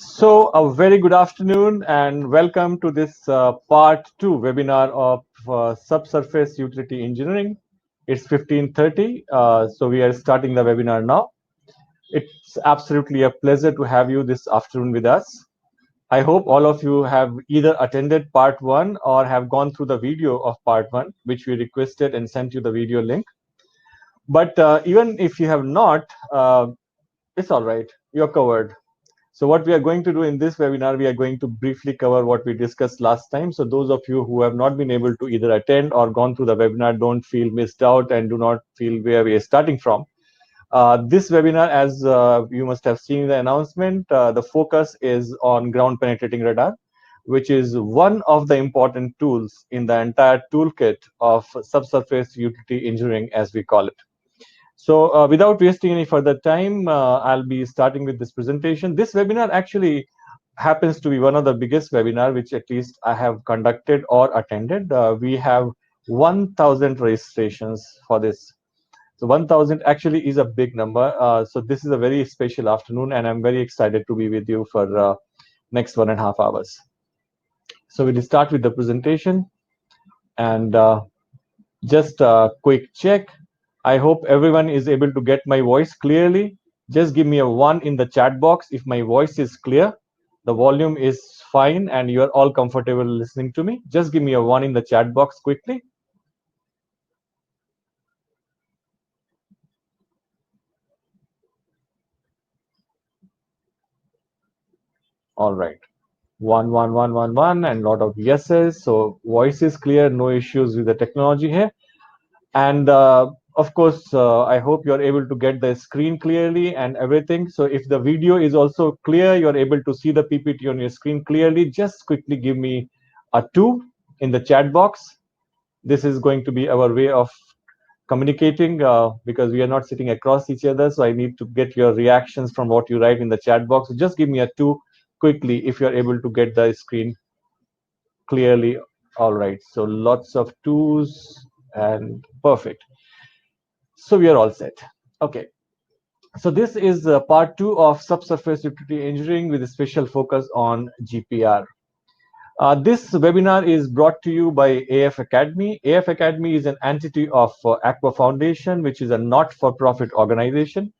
So, a very good afternoon and welcome to this part two webinar of subsurface utility engineering. It's 15:30, so we are starting the webinar now. It's absolutely a pleasure to have you this afternoon with us. I hope all of you have either attended part one or have gone through the video of part one, which we requested and sent you the video link. But even if you have not, it's all right. You're covered. So what we are going to do in this webinar, we are going to briefly cover what we discussed last time. So those of you who have not been able to either attend or gone through the webinar, don't feel missed out and do not feel where we are starting from. This webinar, as you must have seen the announcement, the focus is on ground penetrating radar, which is one of the important tools in the entire toolkit of subsurface utility engineering, as we call it. So without wasting any further time, I'll be starting with this presentation. This webinar actually happens to be one of the biggest webinar which at least I have conducted or attended. We have 1,000 registrations for this. So 1,000 actually is a big number. So this is a very special afternoon and I'm very excited to be with you for next 1.5 hours. So we'll start with the presentation and just a quick check. I hope everyone is able to get my voice clearly. Just give me a 1 in the chat box if my voice is clear, the volume is fine, and you are all comfortable listening to me. Just give me a 1 in the chat box quickly. All right. 1, 1, 1, 1, 1, and a lot of yeses. So voice is clear, no issues with the technology here. And of course, I hope you're able to get the screen clearly and everything. So if the video is also clear, you're able to see the PPT on your screen clearly, just quickly give me a 2 in the chat box. This is going to be our way of communicating because we are not sitting across each other. So I need to get your reactions from what you write in the chat box. So just give me a 2 quickly if you're able to get the screen clearly. All right. So lots of 2s and perfect. So we are all set. Okay. So this is part 2 of subsurface utility engineering with a special focus on GPR. This webinar is brought to you by AF Academy. AF Academy is an entity of Aqua Foundation, which is a not-for-profit organization.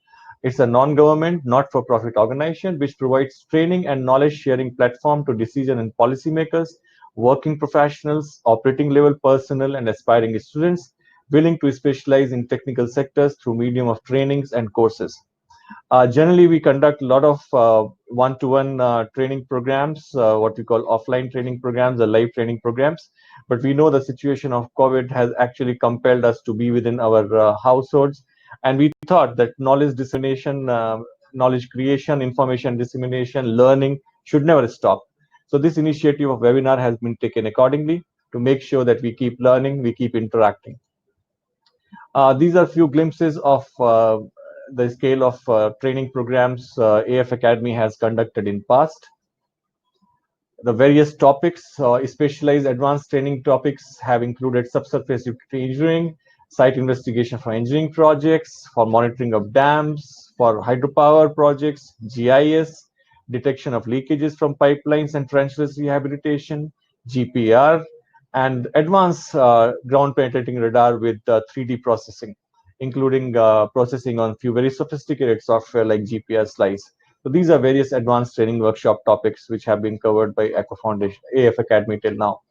It's a non-government, not-for-profit organization which provides training and knowledge-sharing platform to decision and policymakers, working professionals, operating level personnel, and aspiring students willing to specialize in technical sectors through medium of trainings and courses. Generally, we conduct a lot of one-to-one training programs, what we call offline training programs or live training programs. But we know the situation of COVID has actually compelled us to be within our households. And we thought that knowledge dissemination, knowledge creation, information dissemination, learning should never stop. So this initiative of webinar has been taken accordingly to make sure that we keep learning, we keep interacting. These are a few glimpses of the scale of training programs AF Academy has conducted in past. The various topics, specialized advanced training topics have included subsurface utility engineering, site investigation for engineering projects, for monitoring of dams, for hydropower projects, GIS, detection of leakages from pipelines and trenchless rehabilitation, GPR, and advanced ground penetrating radar with 3D processing, including processing on few very sophisticated software like GPR Slice. So these are various advanced training workshop topics which have been covered by Aqua Foundation, AF Academy till now.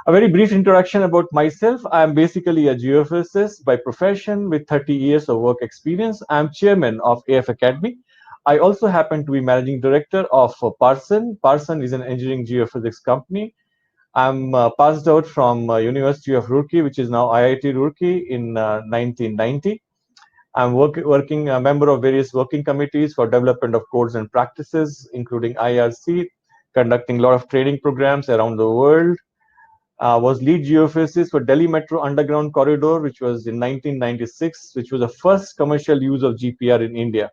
A very brief introduction about myself. I am basically a geophysicist by profession with 30 years of work experience. I am chairman of AF Academy. I also happen to be managing director of Parson. Parson is an engineering geophysics company. I'm passed out from University of Roorkee, which is now IIT Roorkee, in 1990. I'm working a member of various working committees for development of codes and practices, including IRC, conducting a lot of training programs around the world. Was lead geophysicist for Delhi Metro Underground Corridor, which was in 1996, which was the first commercial use of GPR in India.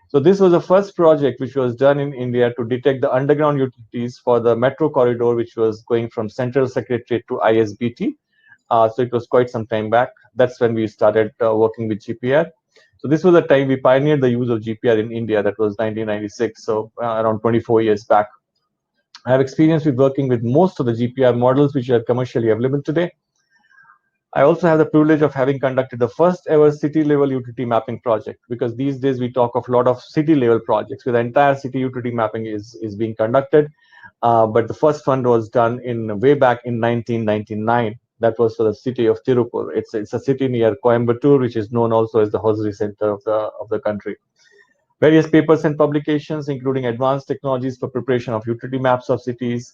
So this was the first project which was done in India to detect the underground utilities for the metro corridor, which was going from Central Secretariat to ISBT. So it was quite some time back. That's when we started working with GPR. So this was the time we pioneered the use of GPR in India. That was 1996, so around 24 years back. I have experience with working with most of the GPR models which are commercially available today. I also have the privilege of having conducted the first ever city level utility mapping project, because these days we talk of a lot of city level projects where the entire city utility mapping is being conducted. But the first one was done in way back in 1999. That was for the city of Tirupur. It's a city near Coimbatore, which is known also as the hosiery center of the country. Various papers and publications, including advanced technologies for preparation of utility maps of cities,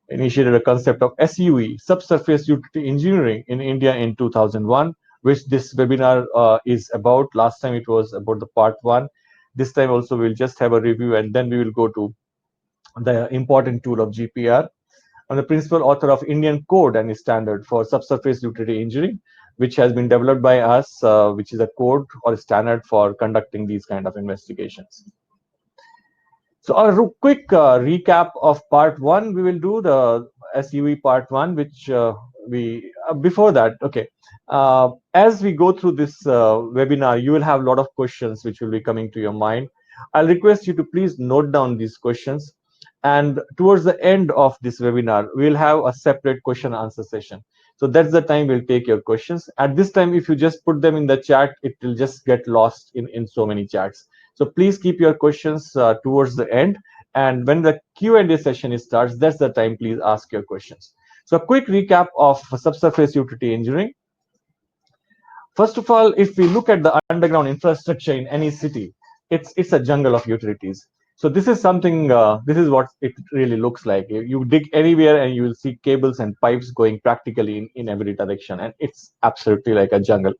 initiated a concept of SUE, subsurface utility engineering, in India in 2001, which this webinar is about. Last time it was about the part one. This time also we'll just have a review, and then we will go to the important tool of GPR. I'm the principal author of Indian Code and Standard for Subsurface Utility Engineering, which has been developed by us, which is a code or a standard for conducting these kind of investigations. So a quick recap of part one. We will do the SUE part one, which we before that. Okay, as we go through this webinar, you will have a lot of questions which will be coming to your mind. I'll request you to please note down these questions, and towards the end of this webinar, we'll have a separate question answer session. So that's the time we'll take your questions. At this time, if you just put them in the chat, it will just get lost in so many chats. So please keep your questions towards the end. And when the Q&A session starts, that's the time, please ask your questions. So a quick recap of subsurface utility engineering. First of all, if we look at the underground infrastructure in any city, it's a jungle of utilities. So this is something, this is what it really looks like. You dig anywhere and you will see cables and pipes going practically in every direction. And it's absolutely like a jungle.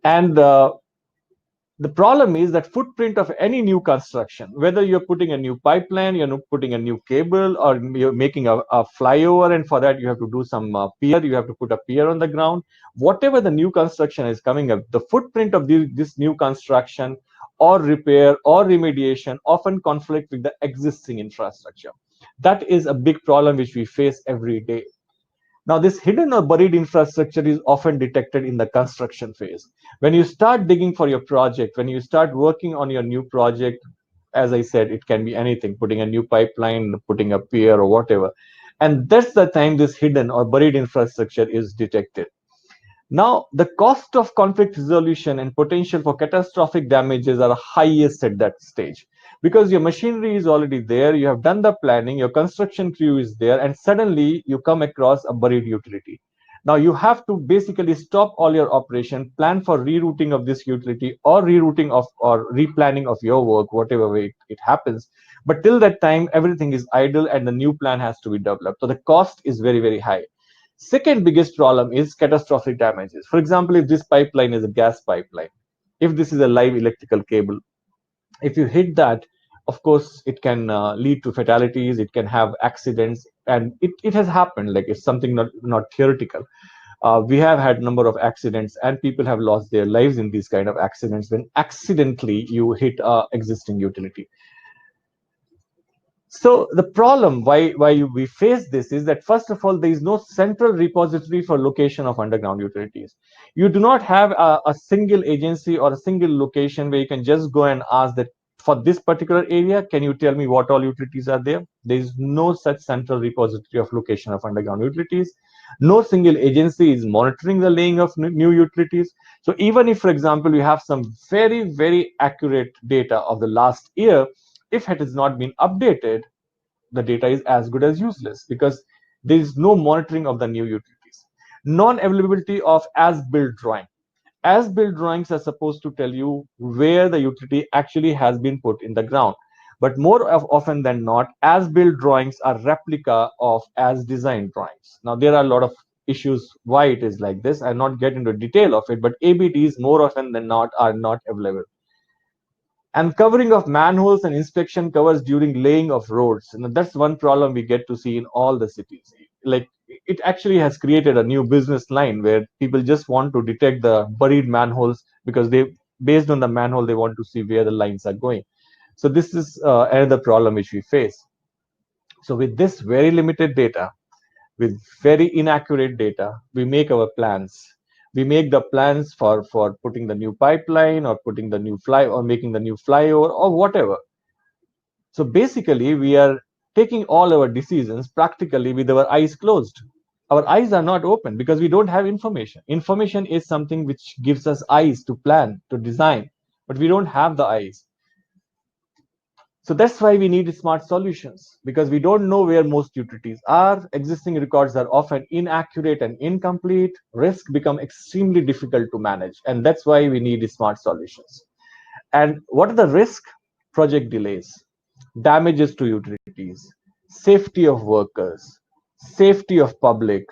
And the problem is that footprint of any new construction, whether you're putting a new pipeline, you're putting a new cable, or you're making a flyover, and for that you have to do some pier, you have to put a pier on the ground. Whatever the new construction is coming up, the footprint of this new construction or repair or remediation often conflict with the existing infrastructure. That is a big problem which we face every day. Now, this hidden or buried infrastructure is often detected in the construction phase. When you start digging for your project, when you start working on your new project, as I said, it can be anything, putting a new pipeline, putting a pier, or whatever. And that's the time this hidden or buried infrastructure is detected. Now, the cost of conflict resolution and potential for catastrophic damages are highest at that stage, because your machinery is already there, you have done the planning, your construction crew is there, and suddenly you come across a buried utility. Now, you have to basically stop all your operation, plan for rerouting of this utility, or rerouting of or replanning of your work, whatever way it happens. But till that time, everything is idle and the new plan has to be developed. So the cost is very, very high. Second biggest problem is catastrophic damages. For example, if this pipeline is a gas pipeline, if this is a live electrical cable, if you hit that, of course, it can lead to fatalities, it can have accidents, and it has happened. Like, it's something not theoretical. We have had number of accidents, and people have lost their lives in these kind of accidents when accidentally you hit a existing utility. So the problem why we face this is that, first of all, there is no central repository for location of underground utilities. You do not have a single agency or a single location where you can just go and ask that, for this particular area, can you tell me what all utilities are there? There is no such central repository of location of underground utilities. No single agency is monitoring the laying of new utilities. So even if, for example, you have some very, very accurate data of the last year, if it has not been updated, the data is as good as useless, because there is no monitoring of the new utilities. Non-availability of as-built drawing. As-built drawings are supposed to tell you where the utility actually has been put in the ground. But more often than not, as-built drawings are replica of as-designed drawings. Now, there are a lot of issues why it is like this. I'll not get into detail of it, but ABDs more often than not are not available. And covering of manholes and inspection covers during laying of roads. And that's one problem we get to see in all the cities. Like, it actually has created a new business line where people just want to detect the buried manholes, because they, based on the manhole, they want to see where the lines are going. So this is another problem which we face. So with this very limited data, with very inaccurate data, we make our plans. We make the plans for putting the new pipeline or putting the new fly or making the new flyover or whatever. So basically, we are taking all our decisions practically with our eyes closed. Our eyes are not open because we don't have information. Information is something which gives us eyes to plan, to design, but we don't have the eyes. So that's why we need smart solutions, because we don't know where most utilities are. Existing records are often inaccurate and incomplete. Risk become extremely difficult to manage, and that's why we need smart solutions. And what are the risk? Project delays, damages to utilities, safety of workers, safety of public,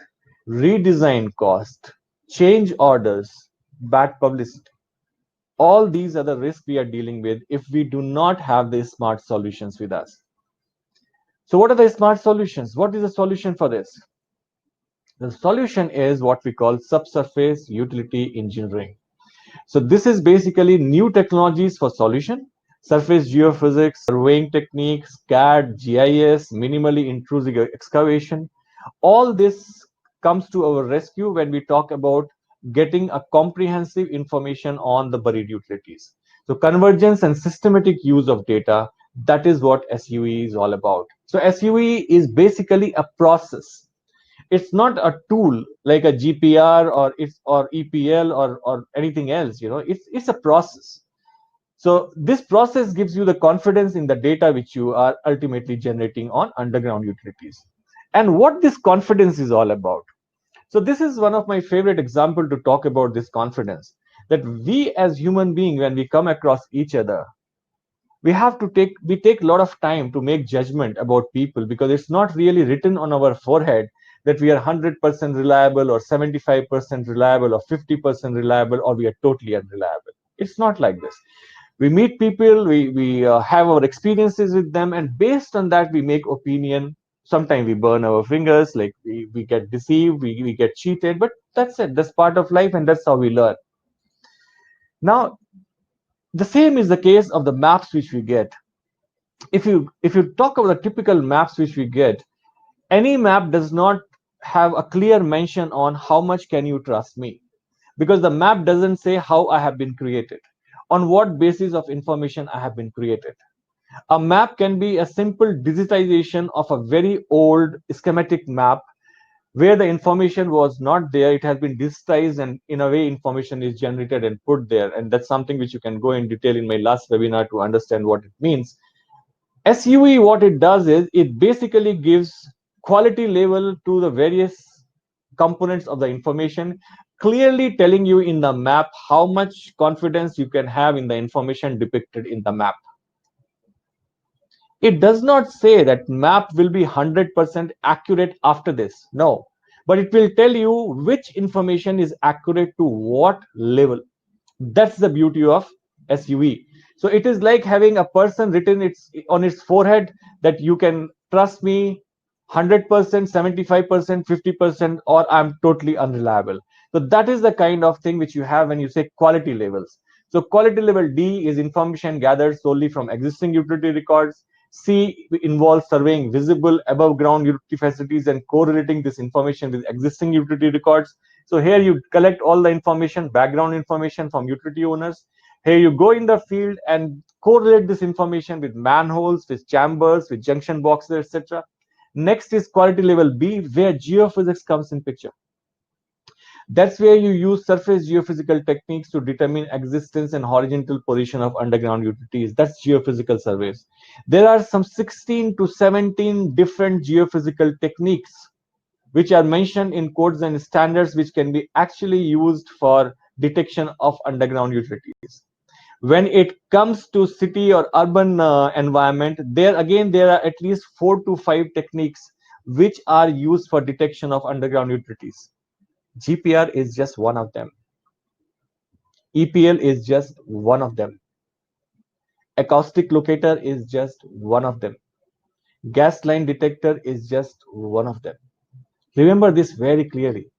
redesign cost, change orders, bad publicity. All these are the risks we are dealing with if we do not have the smart solutions with us. So what are the smart solutions? What is the solution for this? The solution is what we call subsurface utility engineering. So this is basically new technologies for solution: surface geophysics, surveying techniques, CAD, GIS, minimally intrusive excavation. All this comes to our rescue when we talk about getting a comprehensive information on the buried utilities. So convergence and systematic use of data, that is what SUE is all about. So SUE is basically a process. It's not a tool like a GPR or EPL or anything else. It's a process. So this process gives you the confidence in the data which you are ultimately generating on underground utilities. And what this confidence is all about. So this is one of my favorite example to talk about this confidence, that we as human being, when we come across each other, we take a lot of time to make judgment about people, because it's not really written on our forehead that we are 100% reliable or 75% reliable or 50% reliable or we are totally unreliable. It's not like this. We meet people, we have our experiences with them, and based on that we make opinion. Sometimes we burn our fingers, like we get deceived, we get cheated, but that's it. That's part of life, and that's how we learn. Now, the same is the case of the maps which we get. If you talk about the typical maps which we get, any map does not have a clear mention on how much can you trust me, because the map doesn't say how I have been created, on what basis of information I have been created. A map can be a simple digitization of a very old schematic map where the information was not there. It has been digitized, and in a way information is generated and put there, and that's something which you can go in detail in my last webinar to understand what it means. SUE, what it does is it basically gives quality level to the various components of the information, clearly telling you in the map how much confidence you can have in the information depicted in the map. It does not say that map will be 100% accurate after this. No, but it will tell you which information is accurate to what level. That's the beauty of SUE. So it is like having a person written on its forehead that you can trust me 100%, 75%, 50%, or I'm totally unreliable. So that is the kind of thing which you have when you say quality levels. So quality level D is information gathered solely from existing utility records. C involves surveying visible above ground utility facilities and correlating this information with existing utility records. So here you collect all the information, background information from utility owners. Here you go in the field and correlate this information with manholes, with chambers, with junction boxes, etc. Next is quality level B, where geophysics comes in picture. That's where you use surface geophysical techniques to determine existence and horizontal position of underground utilities. That's geophysical surveys. There are some 16 to 17 different geophysical techniques which are mentioned in codes and standards, which can be actually used for detection of underground utilities. When it comes to city or urban environment, there are at least 4 to 5 techniques which are used for detection of underground utilities. GPR is just one of them. EPL is just one of them. Acoustic locator is just one of them. Gas line detector is just one of them. Remember this very clearly.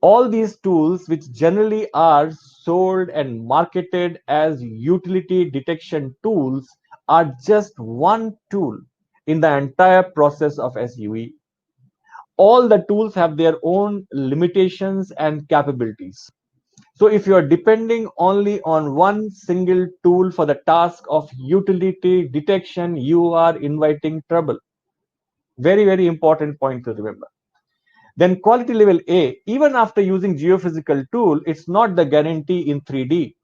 All these tools, which generally are sold and marketed as utility detection tools, are just one tool in the entire process of SUE. All the tools have their own limitations and capabilities. So if you are depending only on one single tool for the task of utility detection, you are inviting trouble. Very, very important point to remember. Then quality level A, even after using geophysical tool, it's not the guarantee in 3D.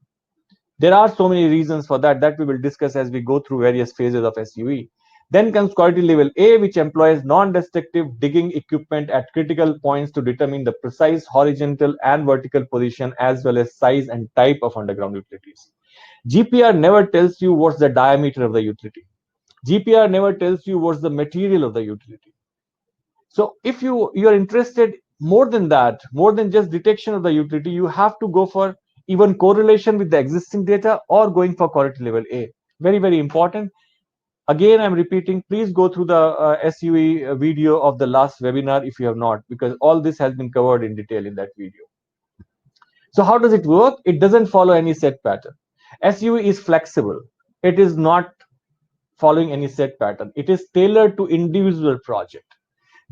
There are so many reasons for that that we will discuss as we go through various phases of SUE. Then comes quality level A, which employs non-destructive digging equipment at critical points to determine the precise horizontal and vertical position as well as size and type of underground utilities. GPR never tells you what's the diameter of the utility. GPR never tells you what's the material of the utility. So if you are interested more than that, more than just detection of the utility, you have to go for even correlation with the existing data or going for quality level A. Very, very important. Again, I'm repeating, please go through the SUE video of the last webinar if you have not, because all this has been covered in detail in that video. So how does it work? It doesn't follow any set pattern. SUE is flexible. It is not following any set pattern. It is tailored to individual project,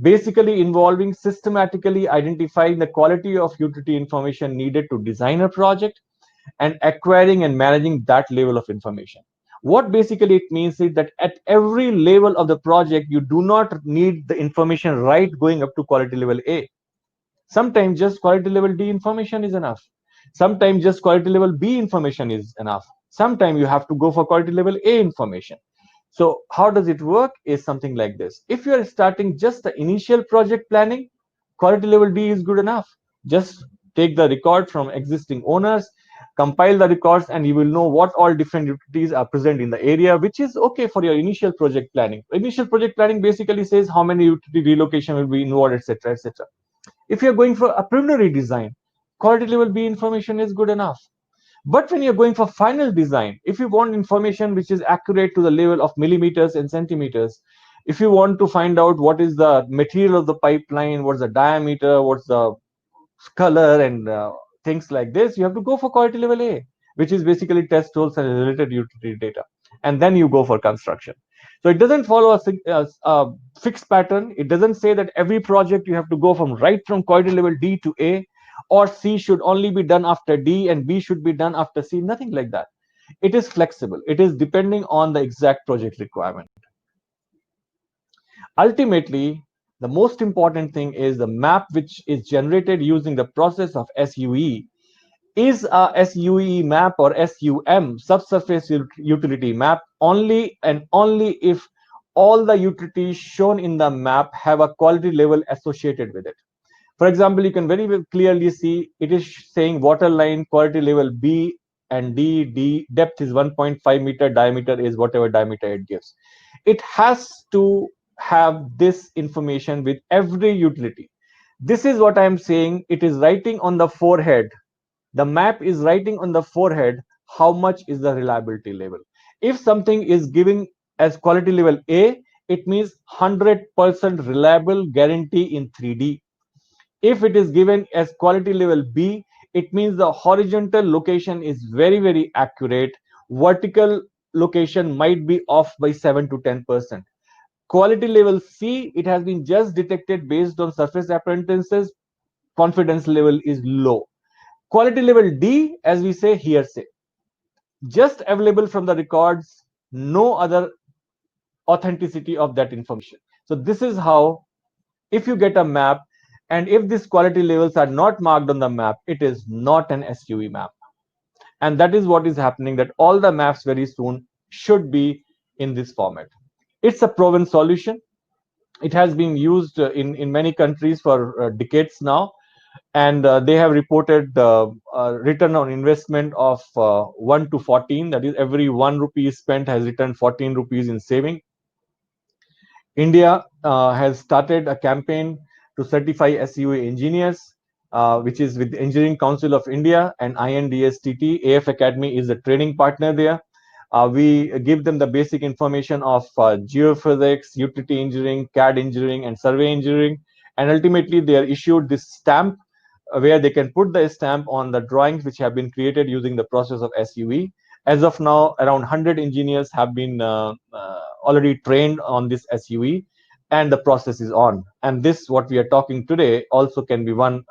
basically involving systematically identifying the quality of utility information needed to design a project and acquiring and managing that level of information. What basically it means is that at every level of the project, you do not need the information right going up to quality level A. Sometimes just quality level D information is enough. Sometimes just quality level B information is enough. Sometimes you have to go for quality level A information. So how does it work is something like this. If you are starting just the initial project planning, quality level D is good enough. Just take the record from existing owners, compile the records, and you will know what all different utilities are present in the area, which is okay for your initial project planning. Initial project planning basically says how many utility relocation will be involved, etc., etc. If you're going for a preliminary design, quality level B information is good enough. But when you're going for final design, if you want information which is accurate to the level of millimeters and centimeters, if you want to find out what is the material of the pipeline, what's the diameter, what's the color, and things like this, you have to go for quality level A, which is basically test tools and related utility data. And then you go for construction. So it doesn't follow a fixed pattern. It doesn't say that every project you have to go from right from quality level D to A, or C should only be done after D and B should be done after C. Nothing like that. It is flexible. It is depending on the exact project requirement. Ultimately, the most important thing is the map which is generated using the process of SUE is a SUE map or SUM, subsurface utility map, only and only if all the utilities shown in the map have a quality level associated with it. For example, you can very clearly see it is saying water line quality level B and D depth is 1.5 meter, diameter is whatever diameter it gives. It has to have this information with every utility. This is what I am saying. It is writing on the forehead. The map is writing on the forehead how much is the reliability level. If something is giving as quality level A, it means 100% reliable guarantee in 3D. If it is given as quality level B, it means the horizontal location is very, very accurate. Vertical location might be off by 7 to 10%. Quality level C, it has been just detected based on surface appearances. Confidence level is low. Quality level D, as we say, hearsay, just available from the records, no other authenticity of that information. So this is how, if you get a map and if these quality levels are not marked on the map, it is not an SUE map. And that is what is happening, that all the maps very soon should be in this format. It's a proven solution. It has been used in many countries for decades now, and they have reported return on investment of 1 to 14. That is, every 1 rupee spent has returned 14 rupees in saving. India has started a campaign to certify SUE engineers, which is with the Engineering Council of India and INDSTT. AF Academy is a training partner there. We give them the basic information of geophysics, utility engineering, CAD engineering, and survey engineering. And ultimately, they are issued this stamp where they can put the stamp on the drawings which have been created using the process of SUE. As of now, around 100 engineers have been already trained on this SUE. and the process is on. And this, what we are talking today, also can be one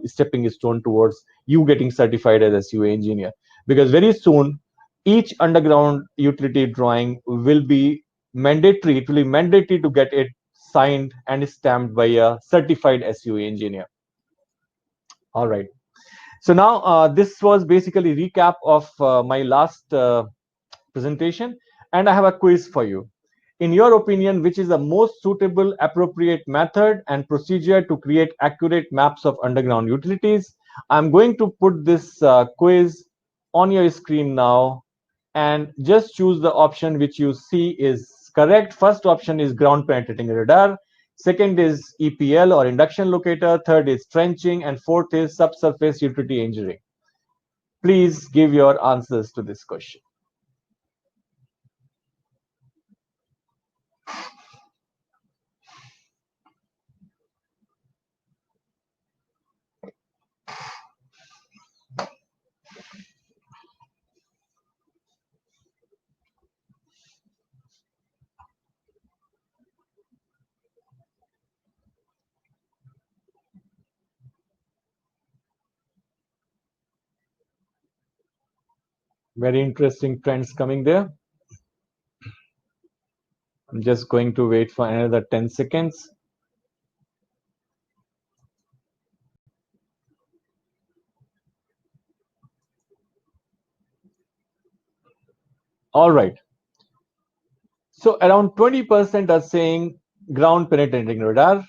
stepping stone towards you getting certified as a SUA engineer. Because very soon, each underground utility drawing will be mandatory. It will be mandatory to get it signed and stamped by a certified SUA engineer. All right. So now this was basically recap of my last presentation, and I have a quiz for you. In your opinion, which is the most suitable, appropriate method and procedure to create accurate maps of underground utilities? I'm going to put this quiz on your screen now, and just choose the option which you see is correct. First option is ground penetrating radar. Second is EPL or induction locator. Third is trenching, and fourth is subsurface utility engineering. Please give your answers to this question. Very interesting trends coming there. I'm just going to wait for another 10 seconds. All right. So around 20% are saying ground penetrating radar,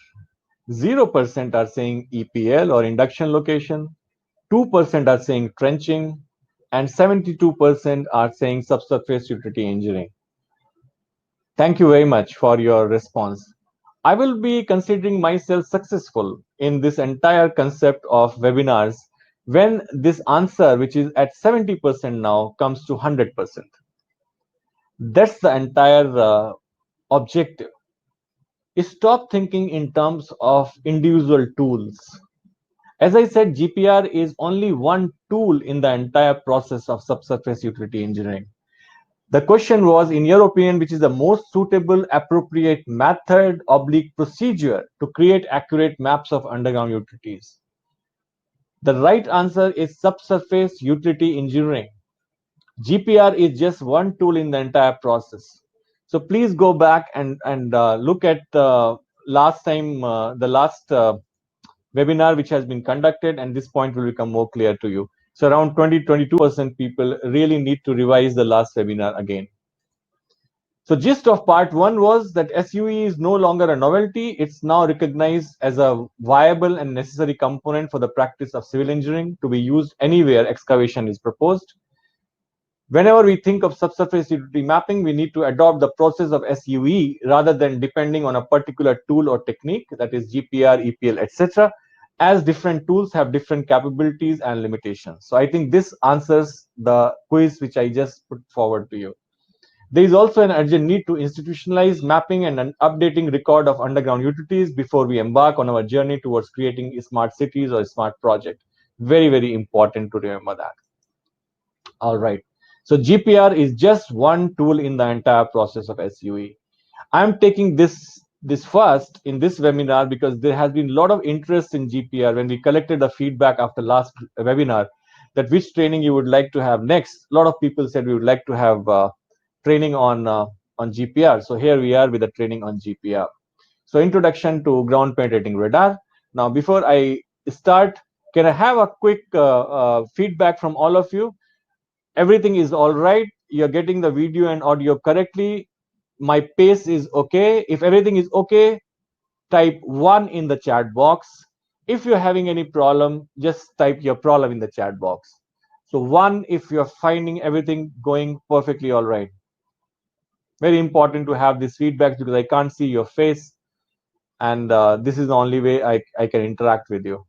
0% are saying EPL or induction location, 2% are saying trenching, and 72% are saying subsurface utility engineering. Thank you very much for your response. I will be considering myself successful in this entire concept of webinars when this answer, which is at 70% now, comes to 100%. That's the entire objective. Stop thinking in terms of individual tools. As I said, GPR is only one tool in the entire process of subsurface utility engineering. The question was, in your opinion, which is the most suitable, appropriate method oblique procedure to create accurate maps of underground utilities? The right answer is subsurface utility engineering. GPR is just one tool in the entire process. So please go back and look at last time, the last webinar which has been conducted, and this point will become more clear to you. So around 20-22% people really need to revise the last webinar again. So gist of part one was that SUE is no longer a novelty. It's now recognized as a viable and necessary component for the practice of civil engineering to be used anywhere excavation is proposed. Whenever we think of subsurface utility mapping, we need to adopt the process of SUE rather than depending on a particular tool or technique, that is GPR, EPL, etc., as different tools have different capabilities and limitations. So I think this answers the quiz which I just put forward to you. There is also an urgent need to institutionalize mapping and an updating record of underground utilities before we embark on our journey towards creating smart cities or smart project. Very, very important to remember that. All right. So GPR is just one tool in the entire process of SUE. I'm taking this first in this webinar because there has been a lot of interest in GPR when we collected the feedback after last webinar that which training you would like to have next. A lot of people said we would like to have training on GPR. So here we are with the training on GPR. So introduction to ground penetrating radar. Now before I start, can I have a quick feedback from all of you? Everything is all right? You're getting the video and audio correctly? My pace is okay? If everything is okay, type 1 in the chat box. If you're having any problem, just type your problem in the chat box. So 1 if you're finding everything going perfectly all right. Very important to have this feedback because I can't see your face, and this is the only way I can interact with you.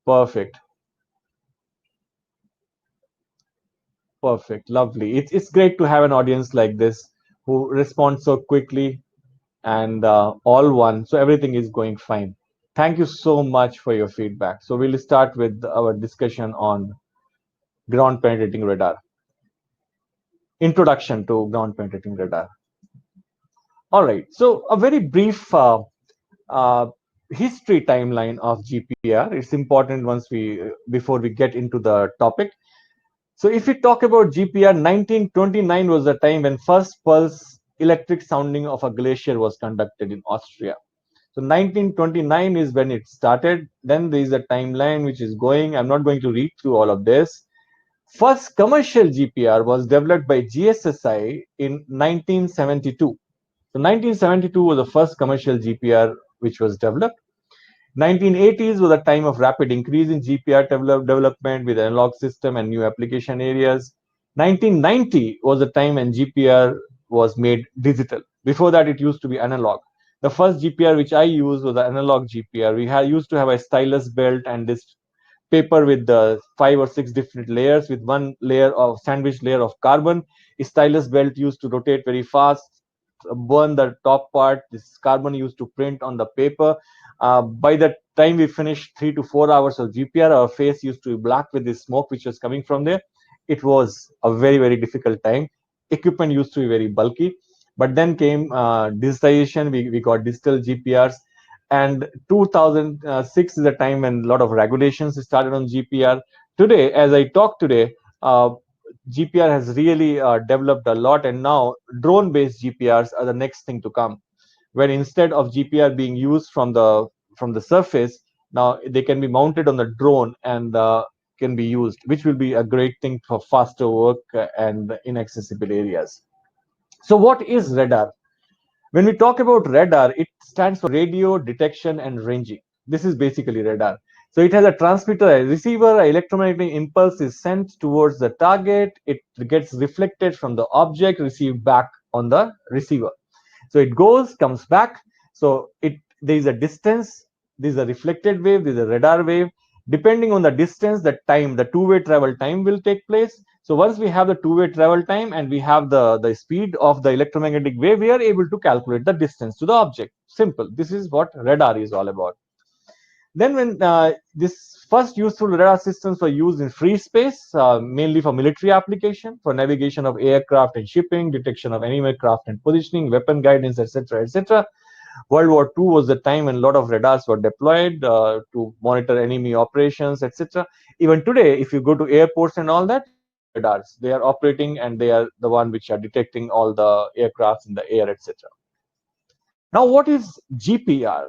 Perfect. Perfect. Lovely. It's great to have an audience like this who responds so quickly and all one. So everything is going fine. Thank you so much for your feedback. So we'll start with our discussion on ground penetrating radar. Introduction to ground penetrating radar. All right. So a very brief uh, history timeline of GPR. It's important once we before we get into the topic. So if we talk about GPR, 1929 was the time when first pulse electric sounding of a glacier was conducted in Austria. So 1929 is when it started. Then there is a timeline which is going. I'm not going to read through all of this. First commercial GPR was developed by GSSI in 1972. So 1972 was the first commercial GPR which was developed. 1980s was a time of rapid increase in GPR development with analog system and new application areas. 1990 was the time when GPR was made digital. Before that, it used to be analog. The first GPR which I used was the analog GPR. We had used to have a stylus belt and this paper with the 5 or 6 different layers with one layer of sandwich layer of carbon. A stylus belt used to rotate very fast, burn the top part. This carbon used to print on the paper. By the time we finished 3 to 4 hours of GPR, our face used to be black with the smoke which was coming from there. It was a very, very difficult time. Equipment used to be very bulky. But then came digitization. We got digital GPRs. And 2006 is the time when a lot of regulations started on GPR. Today, as I talk today, GPR has really developed a lot, and now drone-based GPRs are the next thing to come. Where instead of GPR being used from the surface, now they can be mounted on the drone and can be used, which will be a great thing for faster work and inaccessible areas. So, what is radar? When we talk about radar, it stands for radio detection and ranging. This is basically radar. So it has a transmitter, a receiver, an electromagnetic impulse is sent towards the target. It gets reflected from the object, received back on the receiver. So it goes, comes back. So there is a distance, there is a reflected wave, there is a radar wave. Depending on the distance, the time, the two-way travel time will take place. So once we have the two-way travel time and we have the speed of the electromagnetic wave, we are able to calculate the distance to the object. Simple. This is what radar is all about. Then when this first useful radar systems were used in free space, mainly for military application, for navigation of aircraft and shipping, detection of enemy craft and positioning, weapon guidance, etc., etc. World War II was the time when a lot of radars were deployed to monitor enemy operations, etc. Even today, if you go to airports and all that, you see radars. They are operating and they are the one which are detecting all the aircrafts in the air, etc. Now, what is GPR?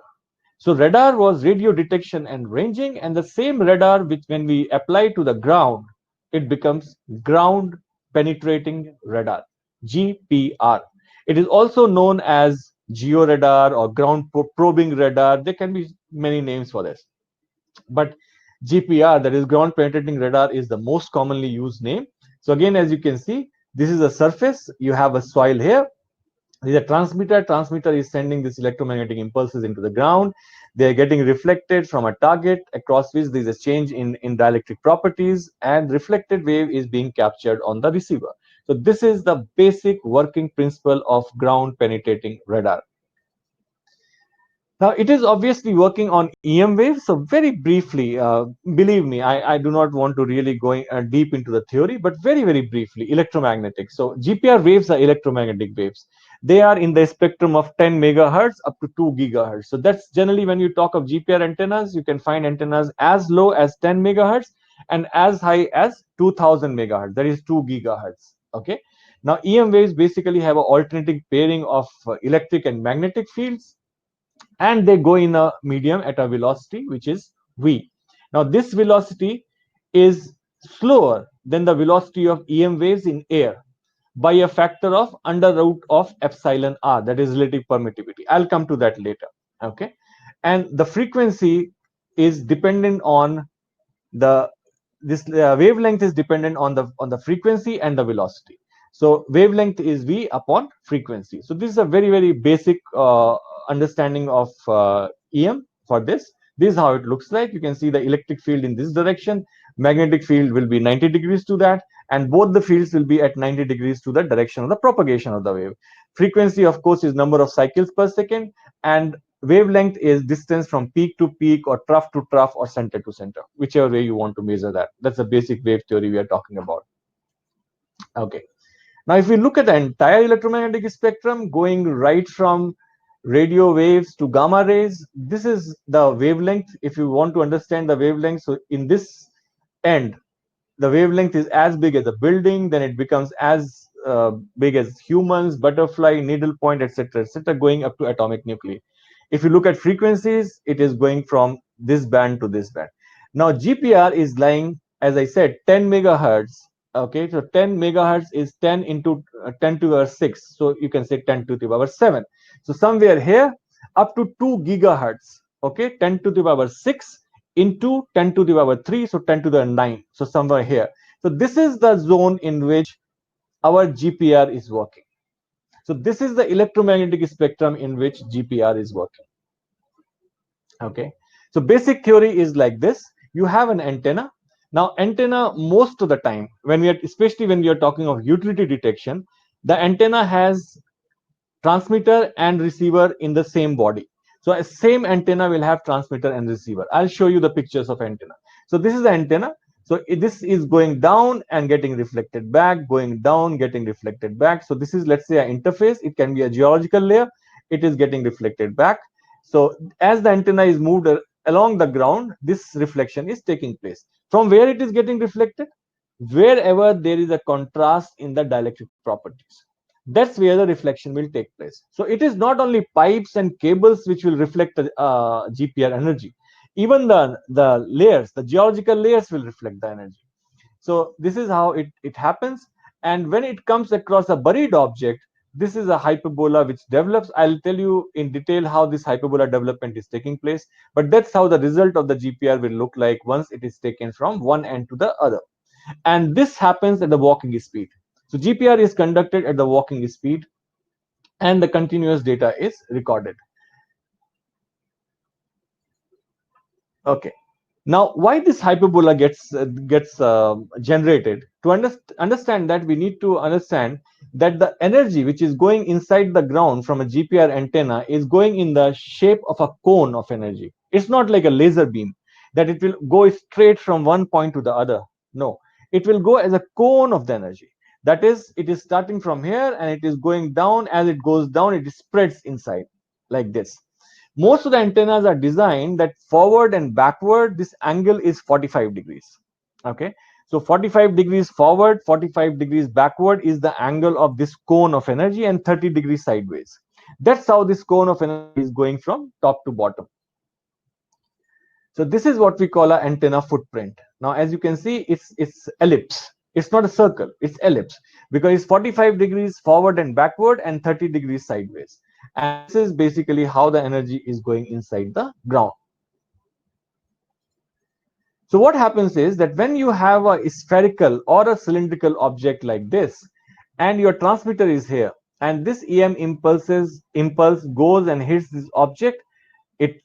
So radar was radio detection and ranging, and the same radar which when we apply to the ground, it becomes ground penetrating radar, GPR. It is also known as georadar or ground probing radar. There can be many names for this. But GPR, that is ground penetrating radar, is the most commonly used name. So again, as you can see, this is a surface. You have a soil here. This is a transmitter. Transmitter is sending these electromagnetic impulses into the ground. They are getting reflected from a target across which there is a change in dielectric properties, and reflected wave is being captured on the receiver. So this is the basic working principle of ground penetrating radar. Now, it is obviously working on EM waves. So, very briefly, believe me, I do not want to really go deep into the theory, but very, very briefly, electromagnetic. So, GPR waves are electromagnetic waves. They are in the spectrum of 10 megahertz up to 2 gigahertz. So, that's generally when you talk of GPR antennas, you can find antennas as low as 10 megahertz and as high as 2000 megahertz, that is 2 gigahertz. Okay. Now, EM waves basically have an alternating pairing of electric and magnetic fields, and they go in a medium at a velocity which is v. Now this velocity is slower than the velocity of EM waves in air by a factor of under root of epsilon r, that is relative permittivity. I'll come to that later. Okay, and the frequency is dependent on the this wavelength is dependent on the frequency and the velocity. So wavelength is v upon frequency. So this is a very, very basic understanding of EM for this. This is how it looks like. You can see the electric field in this direction, magnetic field will be 90 degrees to that, and both the fields will be at 90 degrees to the direction of the propagation of the wave. Frequency, of course, is number of cycles per second, and wavelength is distance from peak to peak or trough to trough or center to center, whichever way you want to measure that. That's the basic wave theory we are talking about. Okay. Now, if we look at the entire electromagnetic spectrum going right from radio waves to gamma rays, this is the wavelength. If you want to understand the wavelength, so in this end, the wavelength is as big as a building, then it becomes as big as humans, butterfly, needlepoint, etc., going up to atomic nuclei. If you look at frequencies, it is going from this band to this band. Now, GPR is lying, as I said, 10 megahertz. Okay, so 10 megahertz is 10 into 10 to the power 6. So you can say 10 to the power 7. So somewhere here, up to 2 gigahertz. Okay, 10 to the power 6 into 10 to the power 3, so 10 to the 9, so somewhere here. So this is the zone in which our GPR is working. So this is the electromagnetic spectrum in which GPR is working. Okay, so basic theory is like this. You have an antenna. Now antenna, most of the time when we are, especially when we are talking of utility detection, the antenna has transmitter and receiver in the same body. So a same antenna will have transmitter and receiver. I'll show you the pictures of antenna. So this is the antenna. So this is going down and getting reflected back, going down, getting reflected back. So this is, let's say, an interface. It can be a geological layer. It is getting reflected back. So as the antenna is moved along the ground, this reflection is taking place. From where it is getting reflected? Wherever there is a contrast in the dielectric properties, that's where the reflection will take place. So it is not only pipes and cables which will reflect the GPR energy, even the layers, the geological layers will reflect the energy. So this is how it happens. And when it comes across a buried object, this is a hyperbola which develops. I'll tell you in detail how this hyperbola development is taking place, but that's how the result of the GPR will look like once it is taken from one end to the other. And this happens at the walking speed. So GPR is conducted at the walking speed and the continuous data is recorded. Okay. Now, why this hyperbola gets generated? To understand that, we need to understand that the energy which is going inside the ground from a GPR antenna is going in the shape of a cone of energy. It's not like a laser beam that it will go straight from one point to the other. No, it will go as a cone of the energy. That is, it is starting from here and it is going down. As it goes down, it spreads inside like this. Most of the antennas are designed that forward and backward this angle is 45 degrees. Okay, so 45 degrees forward, 45 degrees backward is the angle of this cone of energy, and 30 degrees sideways. That's how this cone of energy is going from top to bottom. So this is what we call an antenna footprint. Now as you can see, it's ellipse. It's not a circle, it's ellipse, because it's 45 degrees forward and backward and 30 degrees sideways. And this is basically how the energy is going inside the ground. So what happens is that when you have a spherical or a cylindrical object like this, and your transmitter is here, and this EM impulse goes and hits this object, it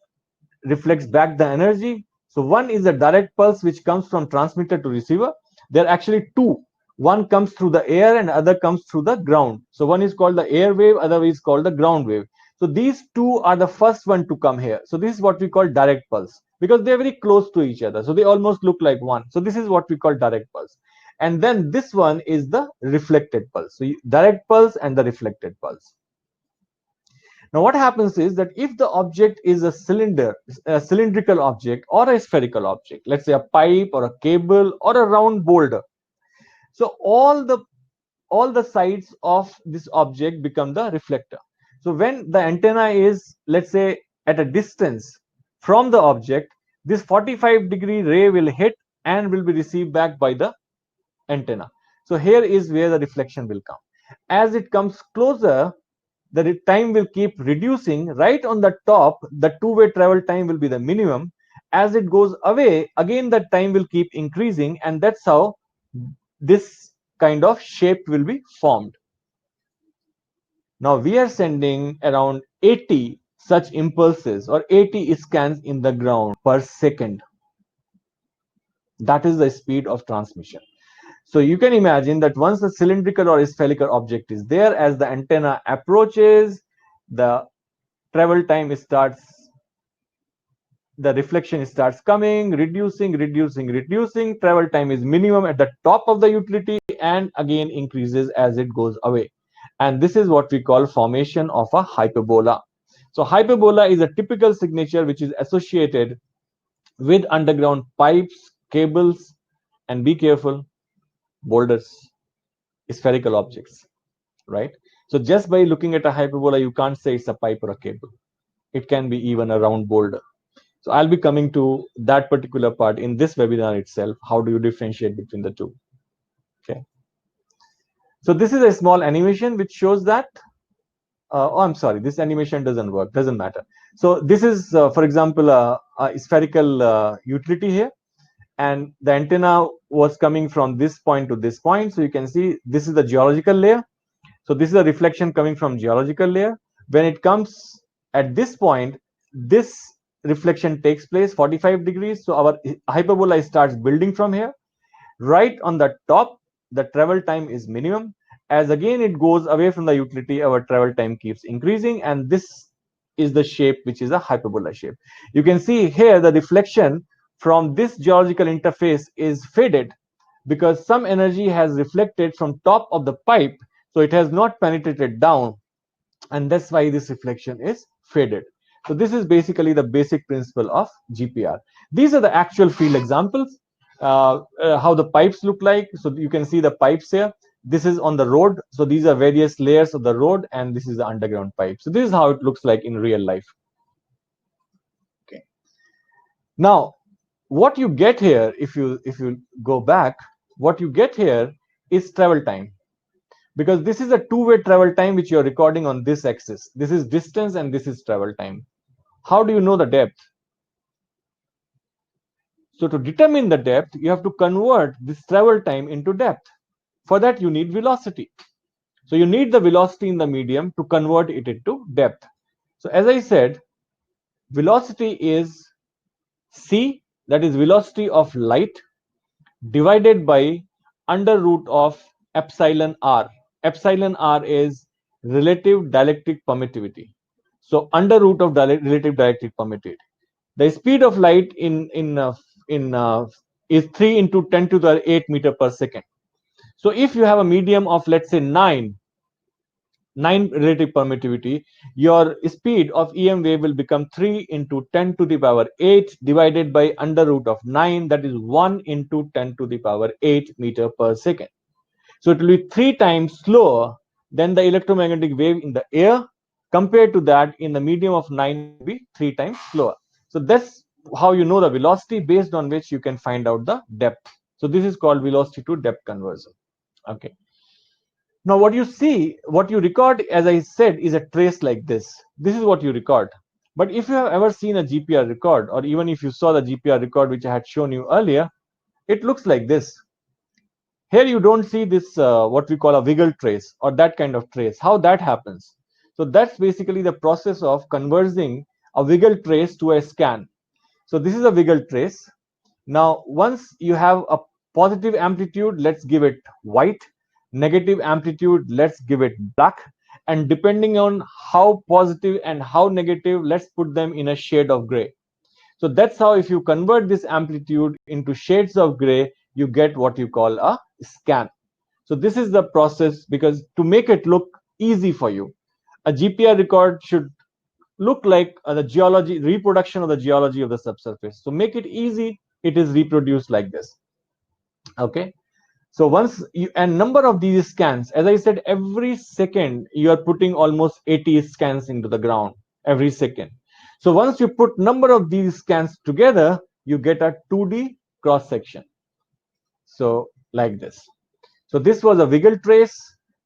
reflects back the energy. So one is a direct pulse which comes from transmitter to receiver. There are actually two. One comes through the air and other comes through the ground. So one is called the air wave, other is called the ground wave. So these two are the first one to come here. So this is what we call direct pulse, because they're very close to each other. So they almost look like one. So this is what we call direct pulse. And then this one is the reflected pulse. So direct pulse and the reflected pulse. Now what happens is that if the object is a cylindrical object or a spherical object, let's say a pipe or a cable or a round boulder, so all the sides of this object become the reflector. So when the antenna is, let's say, at a distance from the object, this 45-degree ray will hit and will be received back by the antenna. So here is where the reflection will come. As it comes closer, the time will keep reducing. Right on the top, the two-way travel time will be the minimum. As it goes away, again the time will keep increasing, and that's how this kind of shape will be formed. Now we are sending around 80 such impulses or 80 scans in the ground per second. That is the speed of transmission. So you can imagine that once the cylindrical or spherical object is there, as the antenna approaches, the travel time starts the reflection starts coming, reducing. Travel time is minimum at the top of the utility and again increases as it goes away. And this is what we call formation of a hyperbola. So hyperbola is a typical signature which is associated with underground pipes, cables, and be careful, boulders, spherical objects, right? So just by looking at a hyperbola, you can't say it's a pipe or a cable. It can be even a round boulder. So I'll be coming to that particular part in this webinar itself. How do you differentiate between the two? Okay. So this is a small animation which shows that. Oh, I'm sorry. This animation doesn't work. Doesn't matter. So this is, for example, a spherical utility here, and the antenna was coming from this point to this point. So you can see this is the geological layer. So this is a reflection coming from geological layer. When it comes at this point, this reflection takes place 45 degrees. So our hyperbola starts building from here. Right on the top, the travel time is minimum. As again it goes away from the utility, our travel time keeps increasing, and this is the shape which is a hyperbola shape. You can see here the reflection from this geological interface is faded because some energy has reflected from top of the pipe, so it has not penetrated down, and that's why this reflection is faded. So this is basically the basic principle of GPR. These are the actual field examples, how the pipes look like. So you can see the pipes here. This is on the road. So these are various layers of the road, and this is the underground pipe. So this is how it looks like in real life. Okay. Now, what you get here, if you go back, what you get here is travel time, because this is a two-way travel time which you're recording on this axis. This is distance and this is travel time. How do you know the depth? So to determine the depth, you have to convert this travel time into depth. For that, you need velocity. So you need the velocity in the medium to convert it into depth. So as I said, velocity is c, that is velocity of light, divided by under root of epsilon r. Epsilon r is relative dielectric permittivity. So under root of relative dielectric permittivity. The speed of light is 3 into 10 to the 8 meter per second. So if you have a medium of, let's say, 9 relative permittivity, your speed of EM wave will become 3 into 10 to the power 8 divided by under root of 9, that is 1 into 10 to the power 8 meter per second. So it will be 3 times slower than the electromagnetic wave in the air. Compared to that, in the medium of 9, it will be 3 times slower. So that's how you know the velocity, based on which you can find out the depth. So this is called velocity to depth conversion. Okay. Now what you see, what you record, as I said, is a trace like this. This is what you record. But if you have ever seen a GPR record, or even if you saw the GPR record which I had shown you earlier, it looks like this. Here you don't see this what we call a wiggle trace or that kind of trace. How that happens? So that's basically the process of converting a wiggle trace to a scan. So this is a wiggle trace. Now once you have a positive amplitude, let's give it white. Negative amplitude, let's give it black. And depending on how positive and how negative, let's put them in a shade of gray. So that's how, if you convert this amplitude into shades of gray, you get what you call a scan. So this is the process, because to make it look easy for you, a GPR record should look like the geology, reproduction of the geology of the subsurface. So make it easy, it is reproduced like this. Okay. So once you, and number of these scans, as I said, every second you are putting almost 80 scans into the ground every second. So once you put number of these scans together, you get a 2D cross section. So like this. So this was a wiggle trace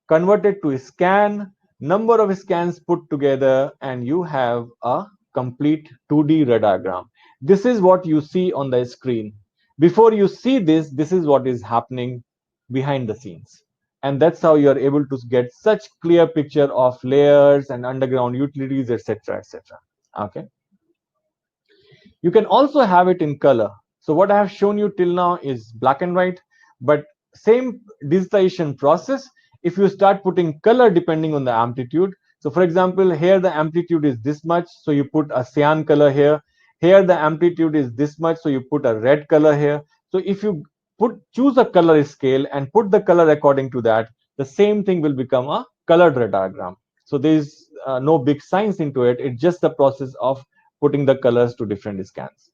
converted to a scan, number of scans put together, and you have a complete 2D radargram. This is what you see on the screen. Before you see this, this is what is happening behind the scenes. And that's how you are able to get such clear picture of layers and underground utilities, etc., etc. Okay. You can also have it in color. So what I have shown you till now is black and white, but same digitization process. If you start putting color depending on the amplitude, so for example, here the amplitude is this much, so you put a cyan color here. Here the amplitude is this much, so you put a red color here. So if you choose a color scale and put the color according to that, the same thing will become a colored radagram. So there is no big science into it. It's just the process of putting the colors to different scans.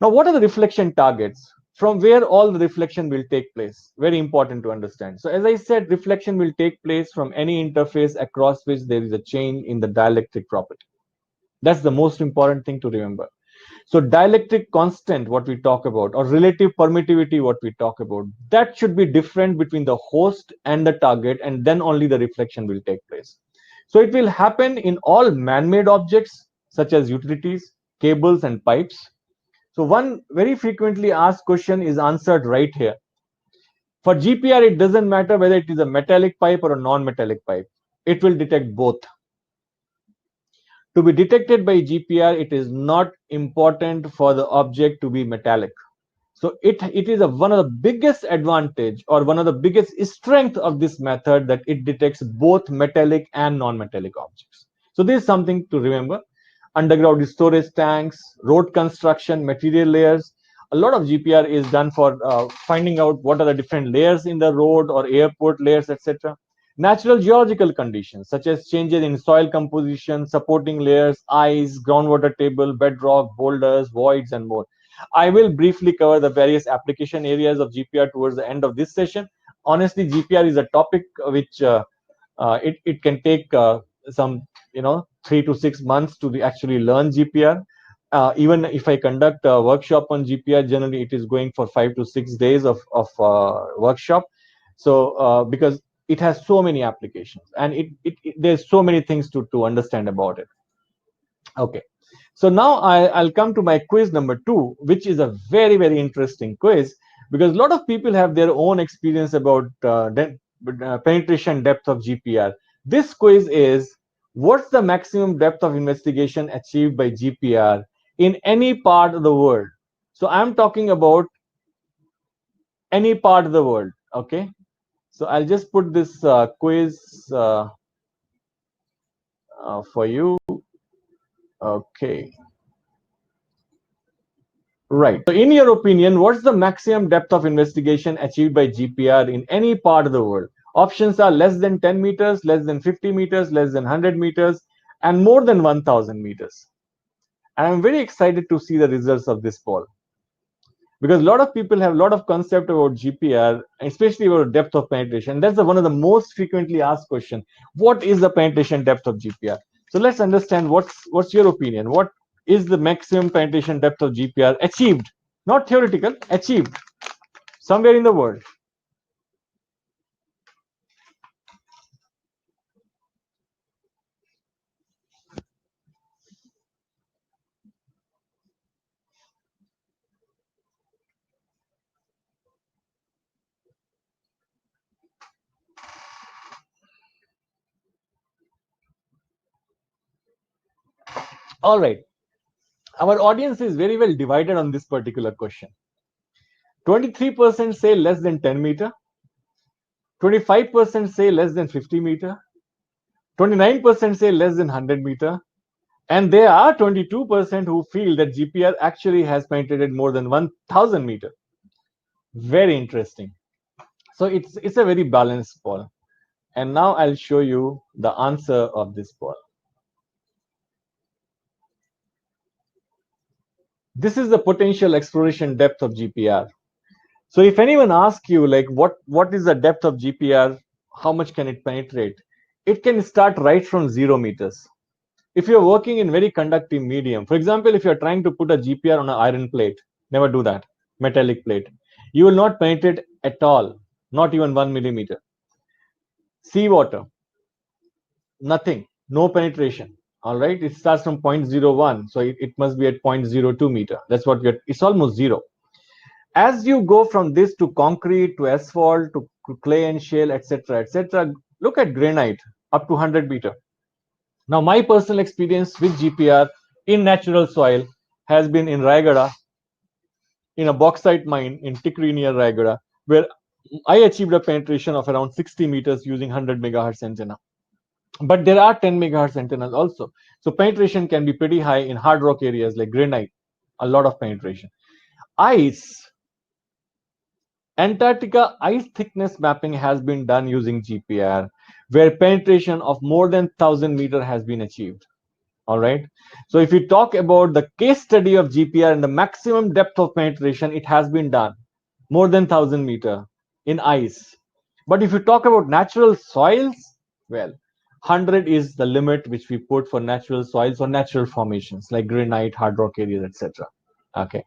Now, what are the reflection targets? From where all the reflection will take place? Very important to understand. So as I said, reflection will take place from any interface across which there is a change in the dielectric property. That's the most important thing to remember. So dielectric constant, what we talk about, or relative permittivity, what we talk about, that should be different between the host and the target, and then only the reflection will take place. So it will happen in all man-made objects, such as utilities, cables, and pipes. So one very frequently asked question is answered right here. For GPR, it doesn't matter whether it is a metallic pipe or a non-metallic pipe. It will detect both. To be detected by GPR, it is not important for the object to be metallic. So it is one of the biggest advantage or one of the biggest strength of this method, that it detects both metallic and non-metallic objects. So this is something to remember. Underground storage tanks, road construction, material layers. A lot of GPR is done for finding out what are the different layers in the road or airport layers, etc. Natural geological conditions such as changes in soil composition, supporting layers, ice, groundwater table, bedrock, boulders, voids, and more. I will briefly cover the various application areas of GPR towards the end of this session. Honestly, GPR is a topic which it can take some 3 to 6 months to actually learn GPR. Even if I conduct a workshop on GPR, generally it is going for 5 to 6 days of workshop. So because it has so many applications, and there's so many things to understand about it. Okay. So now I'll come to my quiz number 2, which is a very, very interesting quiz, because a lot of people have their own experience about penetration depth of GPR. This quiz is, what's the maximum depth of investigation achieved by GPR in any part of the world? So I'm talking about any part of the world. Okay. So I'll just put this quiz for you. Okay. Right. So, in your opinion, what's the maximum depth of investigation achieved by GPR in any part of the world? Options are less than 10 meters, less than 50 meters, less than 100 meters, and more than 1000 meters. And I'm very excited to see the results of this poll, because a lot of people have a lot of concept about GPR, especially about depth of penetration. That's one of the most frequently asked question. What is the penetration depth of GPR? So let's understand what's your opinion. What is the maximum penetration depth of GPR achieved? Not theoretical, achieved somewhere in the world. All right. Our audience is very well divided on this particular question. 23% say less than 10 meter, 25% say less than 50 meter, 29% say less than 100 meter, and there are 22% who feel that GPR actually has penetrated more than 1000 meter. Very interesting. So it's a very balanced poll. And now I'll show you the answer of this poll. This is the potential exploration depth of GPR. So if anyone asks you like what is the depth of GPR, how much can it penetrate? It can start right from 0 meters. If you're working in very conductive medium, for example, if you're trying to put a GPR on an iron plate, never do that, metallic plate, you will not penetrate at all, not even 1 millimeter. Seawater, nothing, no penetration. All right, it starts from 0.01, so it must be at 0.02 meter. That's what it's almost zero. As you go from this to concrete, to asphalt, to clay and shale, etc., etc., look at granite up to 100 meter. Now, my personal experience with GPR in natural soil has been in Raigada, in a bauxite mine in Tikri near Raigada, where I achieved a penetration of around 60 meters using 100 megahertz antenna. But there are 10 megahertz antennas also. So penetration can be pretty high in hard rock areas like granite, a lot of penetration. Ice, Antarctica ice thickness mapping has been done using GPR, where penetration of more than 1,000 meters has been achieved. All right. So if you talk about the case study of GPR and the maximum depth of penetration, it has been done more than 1,000 meters in ice. But if you talk about natural soils, well, 100 is the limit which we put for natural soils or natural formations like granite, hard rock areas, etc. Okay.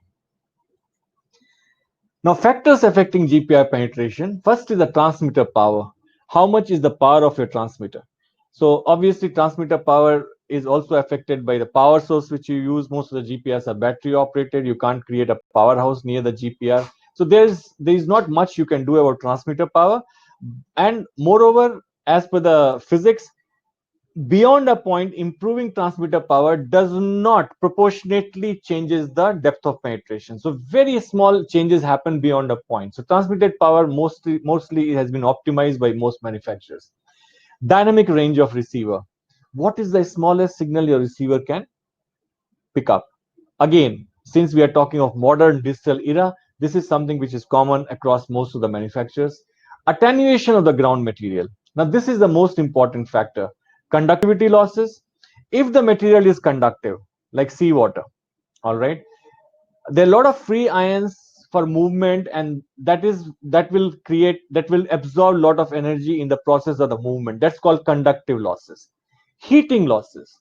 Now, factors affecting GPR penetration. First is the transmitter power. How much is the power of your transmitter? So obviously, transmitter power is also affected by the power source which you use. Most of the GPRs are battery operated. You can't create a powerhouse near the GPR. So there is not much you can do about transmitter power. And moreover, as per the physics, beyond a point, improving transmitter power does not proportionately changes the depth of penetration. So very small changes happen beyond a point. So transmitted power mostly has been optimized by most manufacturers. Dynamic range of receiver. What is the smallest signal your receiver can pick up? Again, since we are talking of modern digital era, this is something which is common across most of the manufacturers. Attenuation of the ground material. Now, this is the most important factor. Conductivity losses. If the material is conductive, like seawater, all right, there are a lot of free ions for movement, and that will absorb a lot of energy in the process of the movement. That's called conductive losses. Heating losses.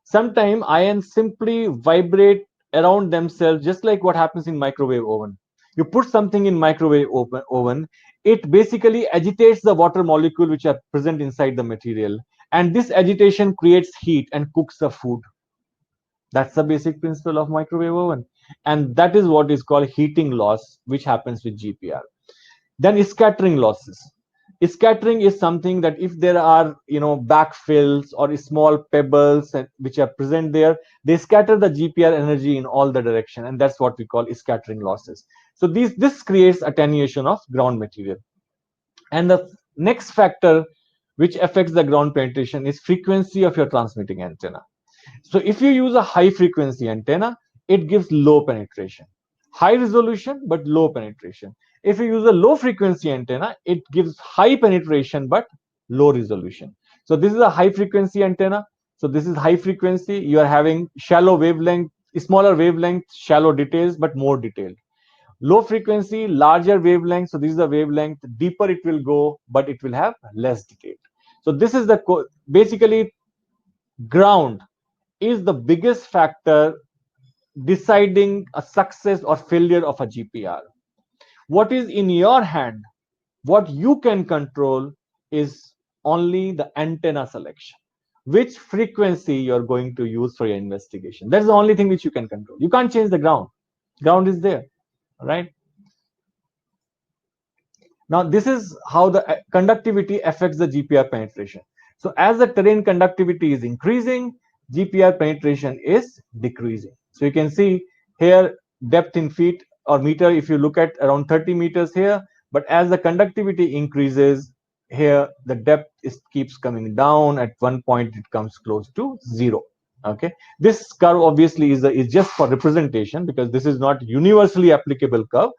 Sometimes ions simply vibrate around themselves, just like what happens in microwave oven. You put something in microwave oven, it basically agitates the water molecule which are present inside the material, and this agitation creates heat and cooks the food. That's the basic principle of microwave oven, and that is what is called heating loss, which happens with GPR. Then scattering losses. Scattering is something that if there are backfills or small pebbles which are present there, they scatter the GPR energy in all the direction, and that's what we call scattering losses. So this creates attenuation of ground material. And the next factor which affects the ground penetration is frequency of your transmitting antenna. So if you use a high frequency antenna, it gives low penetration. High resolution, but low penetration. If you use a low frequency antenna, it gives high penetration, but low resolution. So this is a high frequency antenna. So this is high frequency. You are having shallow wavelength, smaller wavelength, shallow details, but more detailed. Low frequency, larger wavelength. So this is the wavelength. Deeper it will go, but it will have less detail. So this is the basically ground is the biggest factor deciding a success or failure of a GPR. What is in your hand, what you can control is only the antenna selection. Which frequency you're going to use for your investigation. That's the only thing which you can control. You can't change the ground. Ground is there, right? Now, this is how the conductivity affects the GPR penetration. So as the terrain conductivity is increasing, GPR penetration is decreasing. So you can see here depth in feet or meter, if you look at around 30 meters here, but as the conductivity increases, here the depth keeps coming down. At one point it comes close to zero. Okay, this curve obviously is just for representation, because this is not universally applicable curve.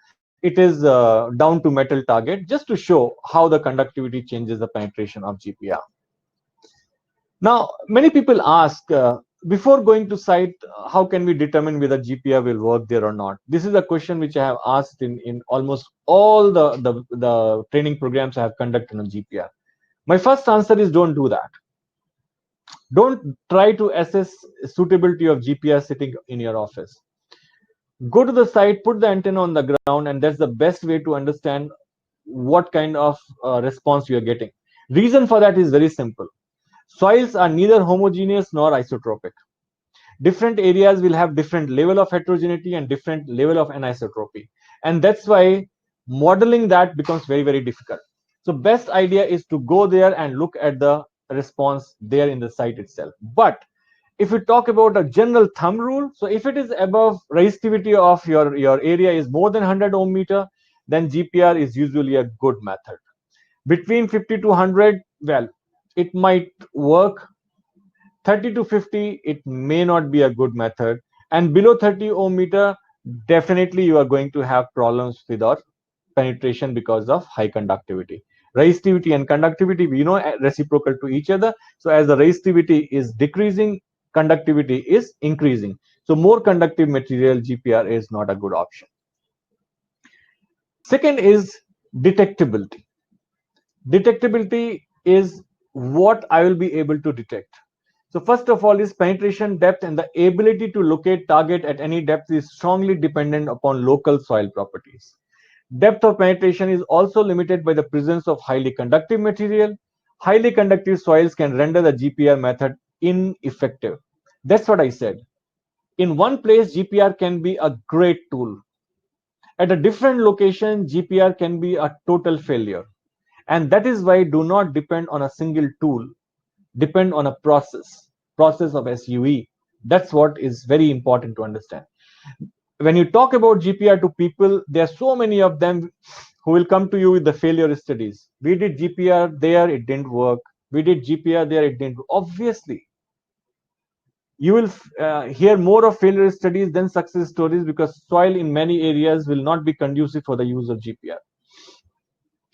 It is down to metal target, just to show how the conductivity changes the penetration of GPR. Now, many people ask, before going to site, how can we determine whether GPR will work there or not? This is a question which I have asked in almost all the training programs I have conducted on GPR. My first answer is don't do that. Don't try to assess suitability of GPR sitting in your office. Go to the site, put the antenna on the ground, and that's the best way to understand what kind of response you are getting. Reason for that is very simple. Soils are neither homogeneous nor isotropic. Different areas will have different level of heterogeneity and different level of anisotropy, and that's why modeling that becomes very, very difficult. So best idea is to go there and look at the response there in the site itself. But if we talk about a general thumb rule, so if it is above resistivity of your area is more than 100 ohm meter, then GPR is usually a good method. Between 50 to 100, well, it might work. 30 to 50, it may not be a good method. And below 30 ohm meter, definitely you are going to have problems with our penetration because of high conductivity. Resistivity and conductivity, we know, reciprocal to each other. So as the resistivity is decreasing, conductivity is increasing. So more conductive material, GPR is not a good option. Second is detectability. Detectability is what I will be able to detect. So first of all is penetration depth, and the ability to locate target at any depth is strongly dependent upon local soil properties. Depth of penetration is also limited by the presence of highly conductive material. Highly conductive soils can render the GPR method ineffective. That's what I said. In one place, GPR can be a great tool. At a different location, GPR can be a total failure. And that is why do not depend on a single tool, depend on a process of SUE. That's what is very important to understand. When you talk about GPR to people, there are so many of them who will come to you with the failure studies. We did GPR there, it didn't work. We did GPR there, it didn't. Obviously, you will hear more of failure studies than success stories, because soil in many areas will not be conducive for the use of GPR.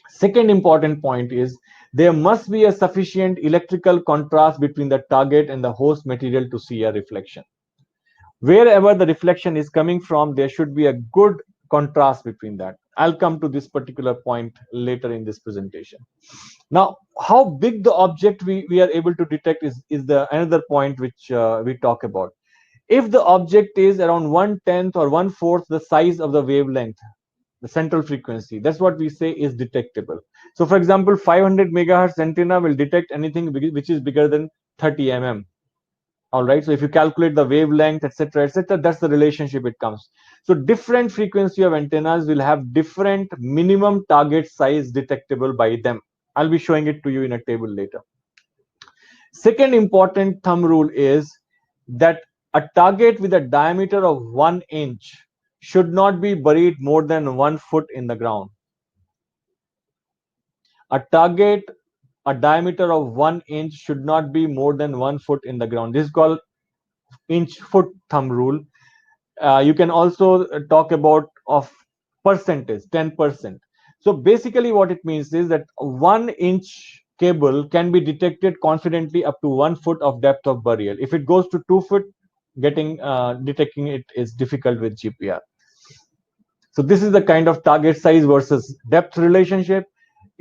Second important point is there must be a sufficient electrical contrast between the target and the host material to see a reflection. Wherever the reflection is coming from, there should be a good contrast between that. I'll come to this particular point later in this presentation. Now, how big the object we are able to detect is the another point which we talk about. If the object is around 1/10 or 1/4 the size of the wavelength, the central frequency, that's what we say is detectable. So for example, 500 megahertz antenna will detect anything which is bigger than 30 mm. All right, so if you calculate the wavelength, etc., that's the relationship it comes. So different frequency of antennas will have different minimum target size detectable by them. I'll be showing it to you in a table later. Second important thumb rule is that a target with a diameter of 1 inch should not be buried more than 1 foot in the ground. A target, a diameter of 1 inch should not be more than 1 foot in the ground. This is called inch foot thumb rule. You can also talk about of percentage, 10%. So basically what it means is that 1 inch cable can be detected confidently up to 1 foot of depth of burial. If it goes to 2 foot, detecting it is difficult with GPR. So this is the kind of target size versus depth relationship.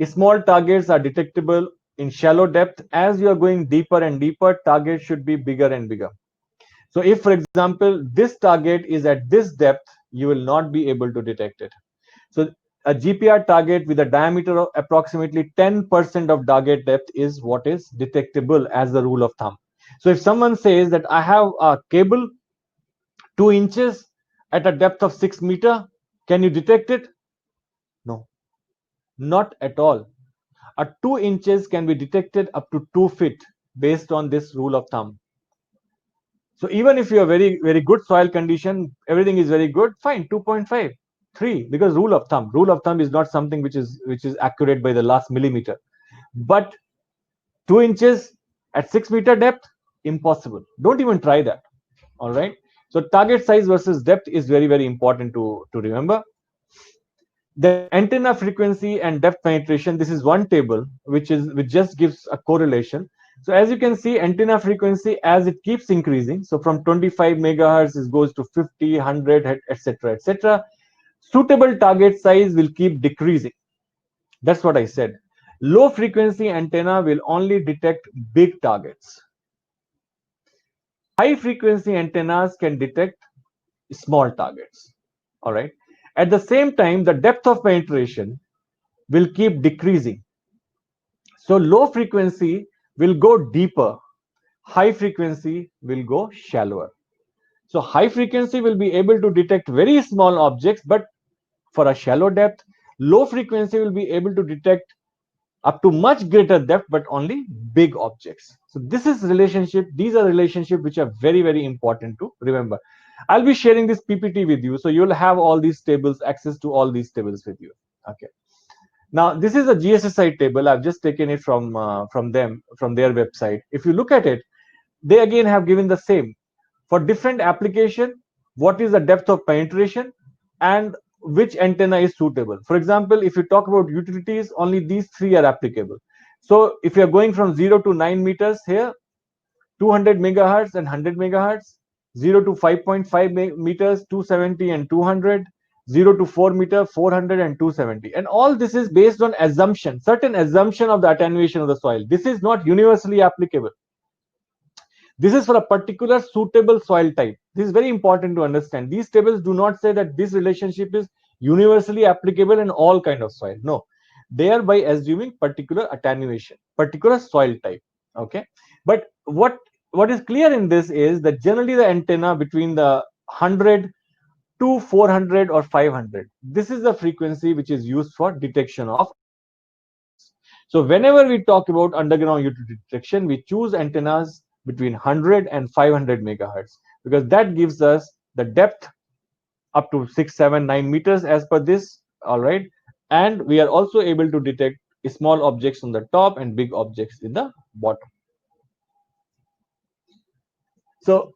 Small targets are detectable in shallow depth. As you are going deeper and deeper, targets should be bigger and bigger. So if, for example, this target is at this depth, you will not be able to detect it. So a GPR target with a diameter of approximately 10% of target depth is what is detectable as the rule of thumb. So if someone says that I have a cable 2 inches at a depth of 6 meter, can you detect it? No, not at all. A 2 inches can be detected up to 2 feet based on this rule of thumb. So even if you are very good soil condition, everything is very good, fine, 2.5, 3, because rule of thumb. Rule of thumb is not something which is accurate by the last millimeter. But 2 inches at 6 meter depth, impossible. Don't even try that. All right. So target size versus depth is very important to remember. The antenna frequency and depth penetration. This is one table which just gives a correlation. So as you can see, antenna frequency as it keeps increasing. So from 25 megahertz it goes to 50, 100, etc. Suitable target size will keep decreasing. That's what I said. Low frequency antenna will only detect big targets. High frequency antennas can detect small targets. All right. At the same time, the depth of penetration will keep decreasing. So low frequency will go deeper, high frequency will go shallower. So high frequency will be able to detect very small objects, but for a shallow depth. Low frequency will be able to detect up to much greater depth, but only big objects. So this is relationship. These are relationships which are very important to remember. I'll be sharing this PPT with you, so you'll have all these tables, access to all these tables with you. Okay. Now, this is a GSSI table. I've just taken it from them, from their website. If you look at it, they again have given the same for different application. What is the depth of penetration and which antenna is suitable? For example, if you talk about utilities, only these three are applicable. So if you are going from 0 to 9 meters here, 200 megahertz and 100 megahertz, 0 to 5.5 meters, 270 and 200, 0 to 4 meter, 400 and 270. And all this is based on assumption, certain assumption of the attenuation of the soil. This is not universally applicable. This is for a particular suitable soil type. This is very important to understand. These tables do not say that this relationship is universally applicable in all kind of soil. No, they are by assuming particular attenuation, particular soil type. Okay, but what is clear in this is that generally the antenna between the 100 to 400 or 500. This is the frequency which is used for detection of underground utilities. So whenever we talk about underground utility detection, we choose antennas between 100 and 500 megahertz because that gives us the depth up to 6, 7, 9 meters as per this. All right, and we are also able to detect small objects on the top and big objects in the bottom. So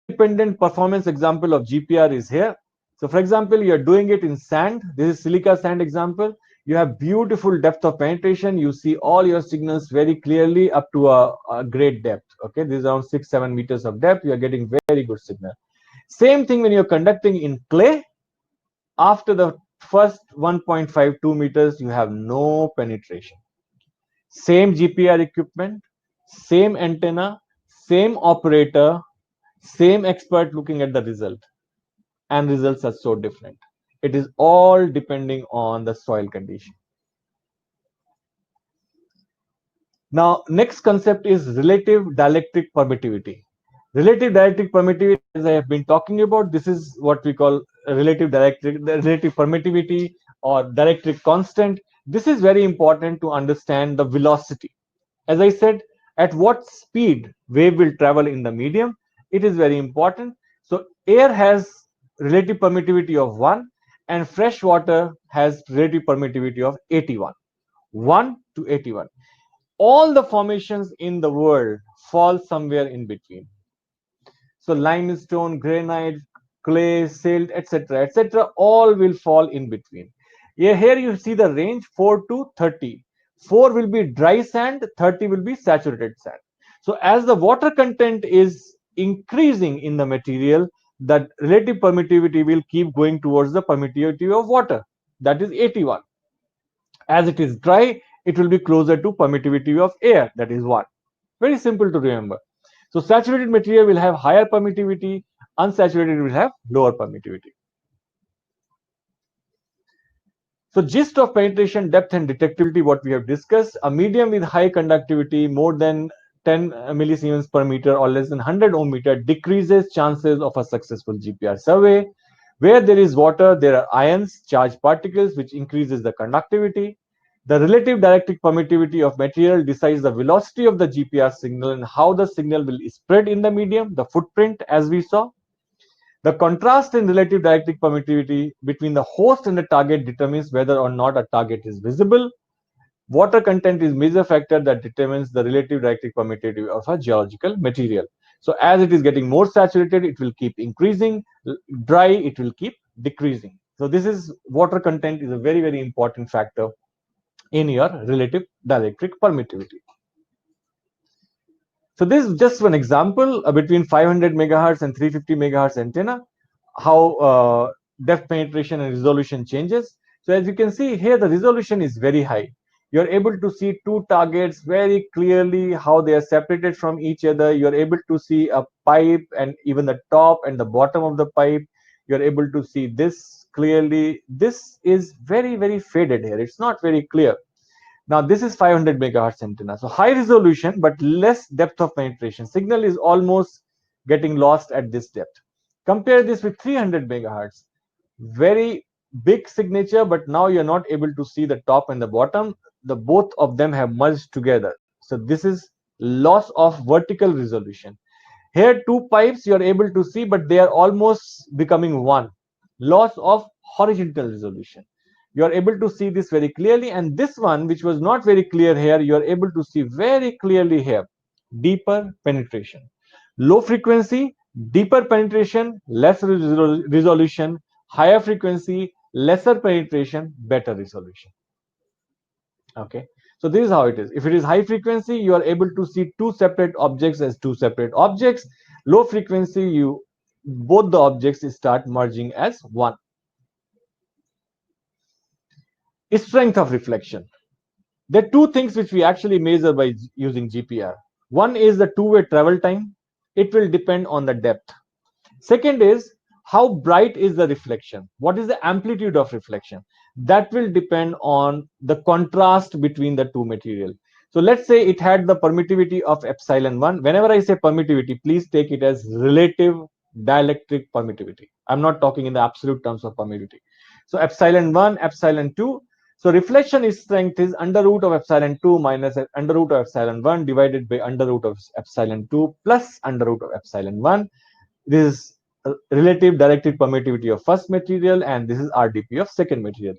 time dependent performance example of GPR is here. So for example, you are doing it in sand. This is silica sand example. You have beautiful depth of penetration. You see all your signals very clearly up to a great depth. Okay, this is around 6, 7 meters of depth. You are getting very good signal. Same thing when you're conducting in clay. After the first 1.52 meters, you have no penetration. Same GPR equipment, same antenna, same operator, same expert looking at the result, and results are so different. It is all depending on the soil condition. Now, next concept is relative dielectric permittivity. Relative dielectric permittivity, as I have been talking about, this is what we call relative permittivity or dielectric constant. This is very important to understand the velocity. As I said, at what speed wave will travel in the medium, it is very important. So air has relative permittivity of 1 and fresh water has relative permittivity of 81. 1 to 81. All the formations in the world fall somewhere in between. So limestone, granite, clay, silt, etc., etc., all will fall in between. Here you see the range 4 to 30. 4 will be dry sand, 30 will be saturated sand. So as the water content is increasing in the material, the relative permittivity will keep going towards the permittivity of water, that is 81. As it is dry, it will be closer to permittivity of air, that is 1. Very simple to remember. So saturated material will have higher permittivity, unsaturated will have lower permittivity. So gist of penetration, depth and detectability, what we have discussed, a medium with high conductivity more than 10 millisiemens per meter or less than 100 ohm meter decreases chances of a successful GPR survey. Where there is water, there are ions, charged particles, which increases the conductivity. The relative dielectric permittivity of material decides the velocity of the GPR signal and how the signal will spread in the medium, the footprint as we saw. The contrast in relative dielectric permittivity between the host and the target determines whether or not a target is visible. Water content is major factor that determines the relative dielectric permittivity of a geological material. So as it is getting more saturated, it will keep increasing. Dry, it will keep decreasing. So this is water content is a very, very important factor in your relative dielectric permittivity. So this is just one example between 500 megahertz and 350 megahertz antenna, how depth penetration and resolution changes. So as you can see here, the resolution is very high. You're able to see two targets very clearly, how they are separated from each other. You're able to see a pipe and even the top and the bottom of the pipe. You're able to see this clearly. This is very, very faded here. It's not very clear. Now this is 500 megahertz antenna. So high resolution, but less depth of penetration. Signal is almost getting lost at this depth. Compare this with 300 megahertz. Very big signature, but now you're not able to see the top and the bottom. The both of them have merged together. So this is loss of vertical resolution. Here two pipes you are able to see, but they are almost becoming one. Loss of horizontal resolution. You are able to see this very clearly, and this one, which was not very clear here, you are able to see very clearly here. Deeper penetration. Low frequency, deeper penetration, less resolution. Higher frequency, lesser penetration, better resolution. Okay, so this is how it is. If it is high frequency, you are able to see two separate objects as two separate objects. Low frequency, you both the objects start merging as one. Strength of reflection. There are two things which we actually measure by using GPR. One is the two-way travel time. It will depend on the depth. Second is how bright is the reflection. What is the amplitude of reflection? That will depend on the contrast between the two material. So let's say it had the permittivity of epsilon 1. Whenever I say permittivity, please take it as relative dielectric permittivity. I'm not talking in the absolute terms of permittivity. So epsilon 1, epsilon 2. So reflection strength is under root of epsilon 2 minus under root of epsilon 1 divided by under root of epsilon 2 plus under root of epsilon 1. This is relative dielectric permittivity of first material, and this is RDP of second material.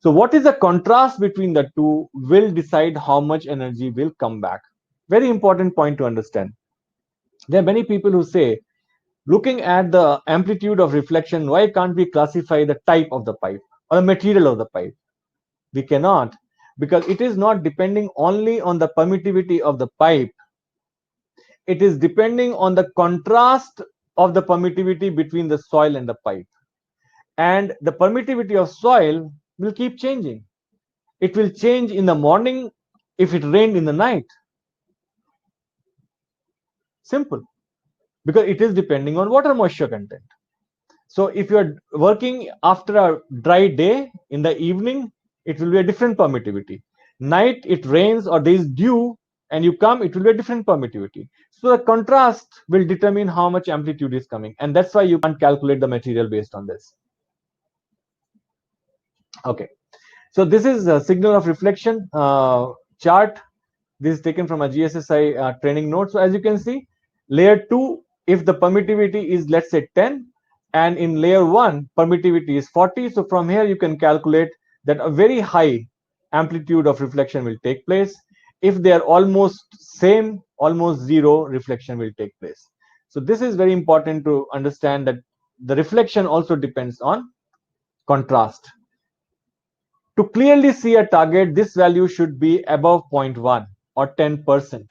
So what is the contrast between the two will decide how much energy will come back. Very important point to understand. There are many people who say, looking at the amplitude of reflection, why can't we classify the type of the pipe or the material of the pipe? We cannot, because it is not depending only on the permittivity of the pipe. It is depending on the contrast of the permittivity between the soil and the pipe. And the permittivity of soil will keep changing. It will change in the morning if it rained in the night. Simple. Because it is depending on water moisture content. So if you are working after a dry day in the evening, it will be a different permittivity. Night, it rains or there is dew and you come, it will be a different permittivity. So the contrast will determine how much amplitude is coming. And that's why you can't calculate the material based on this. Okay. So this is a signal of reflection chart. This is taken from a GSSI training note. So as you can see, layer 2, if the permittivity is, let's say, 10, and in layer 1, permittivity is 40. So from here, you can calculate that a very high amplitude of reflection will take place. If they are almost same, almost zero, reflection will take place. So this is very important to understand, that the reflection also depends on contrast. To clearly see a target, this value should be above 0.1 or 10%.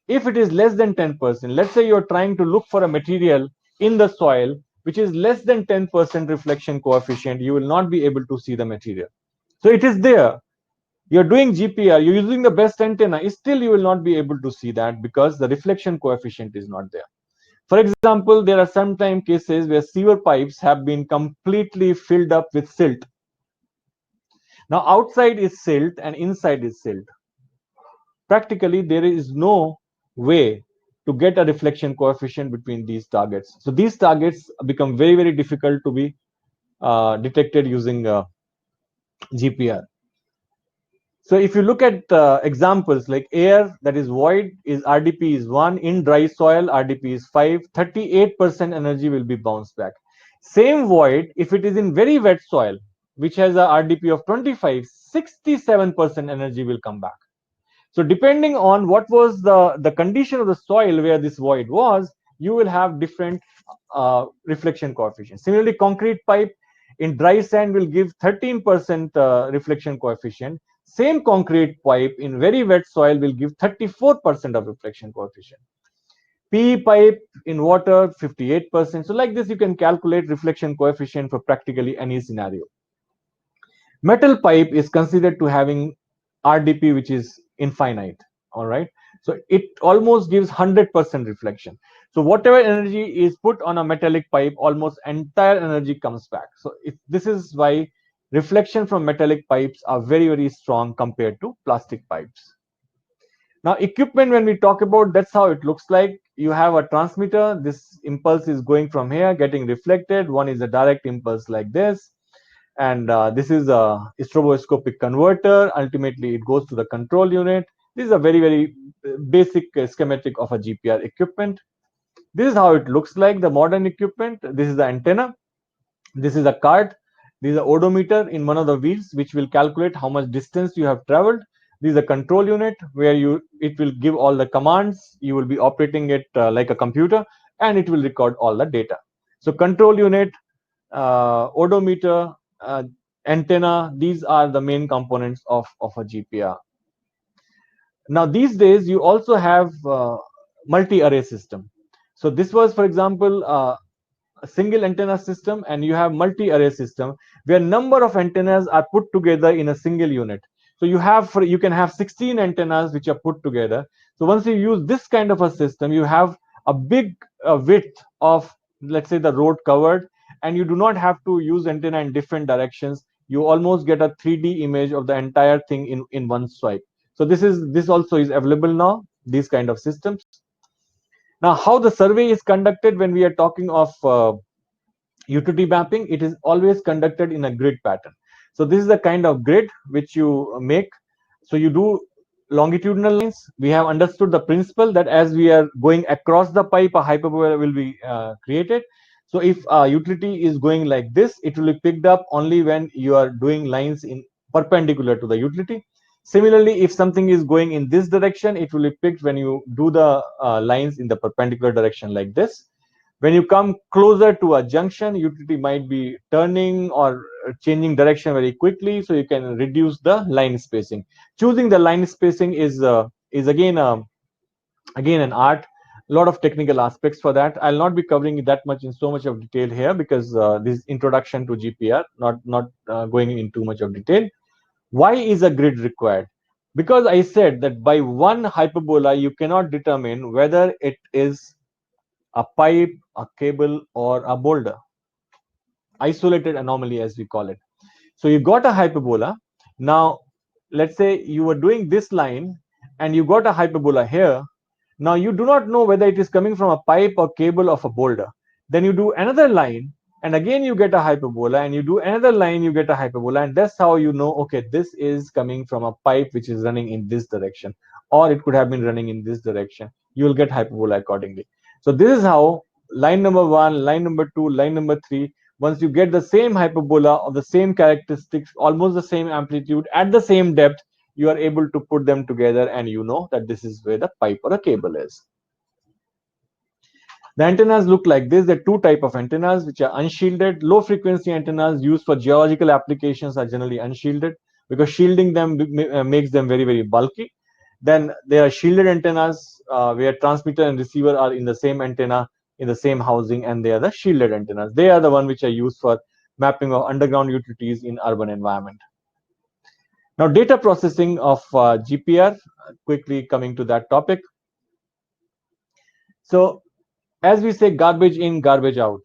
If it is less than 10%, let's say you're trying to look for a material in the soil which is less than 10% reflection coefficient, you will not be able to see the material. So it is there. You're doing GPR, you're using the best antenna, still you will not be able to see that because the reflection coefficient is not there. For example, there are sometimes cases where sewer pipes have been completely filled up with silt. Now outside is silt and inside is silt. Practically, there is no way to get a reflection coefficient between these targets. So these targets become very, very difficult to be detected using GPR. So if you look at examples like air that is void, is RDP is 1, in dry soil RDP is 5, 38% energy will be bounced back. Same void, if it is in very wet soil, which has a RDP of 25, 67% energy will come back. So depending on what was the condition of the soil where this void was, you will have different reflection coefficients. Similarly, concrete pipe in dry sand will give 13% reflection coefficient. Same concrete pipe in very wet soil will give 34% of reflection coefficient. PE pipe in water, 58%. So like this, you can calculate reflection coefficient for practically any scenario. Metal pipe is considered to having RDP which is infinite. All right. So it almost gives 100% reflection. So whatever energy is put on a metallic pipe, almost entire energy comes back. So if this is why reflection from metallic pipes are very, very strong compared to plastic pipes. Now equipment, when we talk about, that's how it looks like. You have a transmitter. This impulse is going from here, getting reflected. One is a direct impulse like this. And this is a stroboscopic converter. Ultimately, it goes to the control unit. This is a very, very basic schematic of a GPR equipment. This is how it looks like, the modern equipment. This is the antenna. This is a card. There is a odometer in one of the wheels which will calculate how much distance you have traveled. There is a control unit where it will give all the commands. You will be operating it like a computer, and it will record all the data. So control unit, odometer, antenna, these are the main components of a GPR. Now these days you also have multi-array system. So this was, for example, a single antenna system, and you have multi-array system where number of antennas are put together in a single unit. So you can have 16 antennas which are put together. So once you use this kind of a system, you have a big width of, let's say, the road covered, and you do not have to use antenna in different directions. You almost get a 3D image of the entire thing in one swipe. So this also is available now, these kind of systems. Now, how the survey is conducted when we are talking of utility mapping, it is always conducted in a grid pattern. So this is the kind of grid which you make. So you do longitudinal lines. We have understood the principle that as we are going across the pipe, a hyperbola will be created. So if a utility is going like this, it will be picked up only when you are doing lines in perpendicular to the utility. Similarly, if something is going in this direction, it will be picked when you do the lines in the perpendicular direction like this. When you come closer to a junction, utility might be turning or changing direction very quickly, so you can reduce the line spacing. Choosing the line spacing is again an art. A lot of technical aspects for that. I'll not be covering that much in so much of detail here, because this is introduction to GPR, not going in too much of detail. Why is a grid required? Because I said that by one hyperbola you cannot determine whether it is a pipe, a cable, or a boulder. Isolated anomaly, as we call it. So you got a hyperbola. Now, let's say you were doing this line and you got a hyperbola here. Now you do not know whether it is coming from a pipe or cable of a boulder. Then you do another line, and again you get a hyperbola, and you do another line, you get a hyperbola, and that's how you know, okay, this is coming from a pipe which is running in this direction, or it could have been running in this direction. You will get hyperbola accordingly. So this is how line number one, line number two, line number three, once you get the same hyperbola of the same characteristics, almost the same amplitude at the same depth, you are able to put them together, and you know that this is where the pipe or a cable is. The antennas look like this. There are two types of antennas which are unshielded. Low frequency antennas used for geological applications are generally unshielded, because shielding them makes them very, very bulky. Then there are shielded antennas where transmitter and receiver are in the same antenna, in the same housing, and they are the shielded antennas. They are the ones which are used for mapping of underground utilities in urban environment. Now, data processing of GPR, quickly coming to that topic. So, as we say, garbage in, garbage out.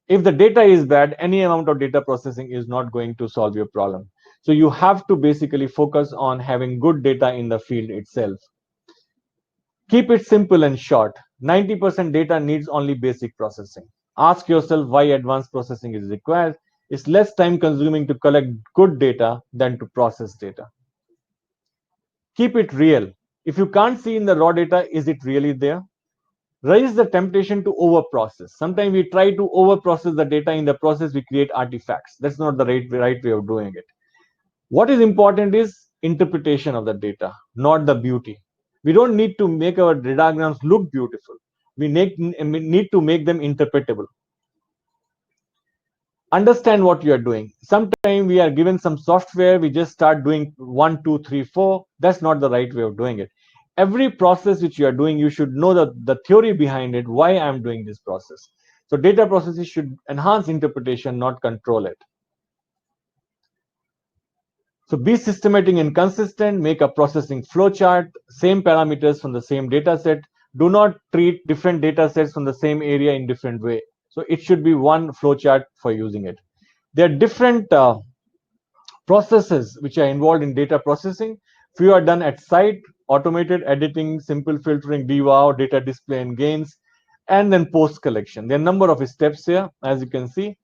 If the data is bad, any amount of data processing is not going to solve your problem. So you have to basically focus on having good data in the field itself. Keep it simple and short. 90% data needs only basic processing. Ask yourself why advanced processing is required. It's less time consuming to collect good data than to process data. Keep it real. If you can't see in the raw data, is it really there? Raise the temptation to over process. Sometimes we try to over process the data. In the process we create artifacts. That's not the right way of doing it. What is important is interpretation of the data, not the beauty. We don't need to make our diagrams look beautiful. We need to make them interpretable. Understand what you are doing. Sometimes we are given some software, we just start doing 1 2 3 4. That's not the right way of doing it. Every process which you are doing, you should know the theory behind it, why I am doing this process. So data processes should enhance interpretation, not control it. So be systematic and consistent. Make a processing flowchart, same parameters from the same data set. Do not treat different data sets from the same area in different way. So it should be one flowchart for using it. There are different processes which are involved in data processing. Few are done at site: automated editing, simple filtering, devow, data display and gains, and then post collection. There are a number of steps here, as you can see,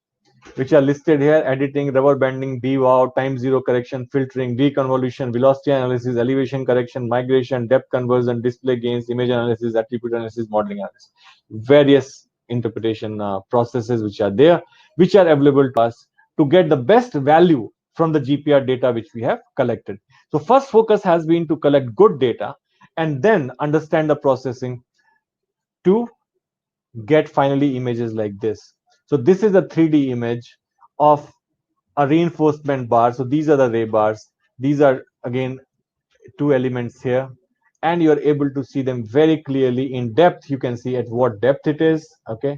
which are listed here: editing, rubber banding, devow, time zero correction, filtering, deconvolution, velocity analysis, elevation correction, migration, depth conversion, display gains, image analysis, attribute analysis, modeling analysis. Various interpretation processes which are there, which are available to us to get the best value from the GPR data which we have collected. So first focus has been to collect good data and then understand the processing to get finally images like this. So this is a 3D image of a reinforcement bar. So these are the ray bars. These are again two elements here, and you're able to see them very clearly in depth. You can see at what depth it is, okay,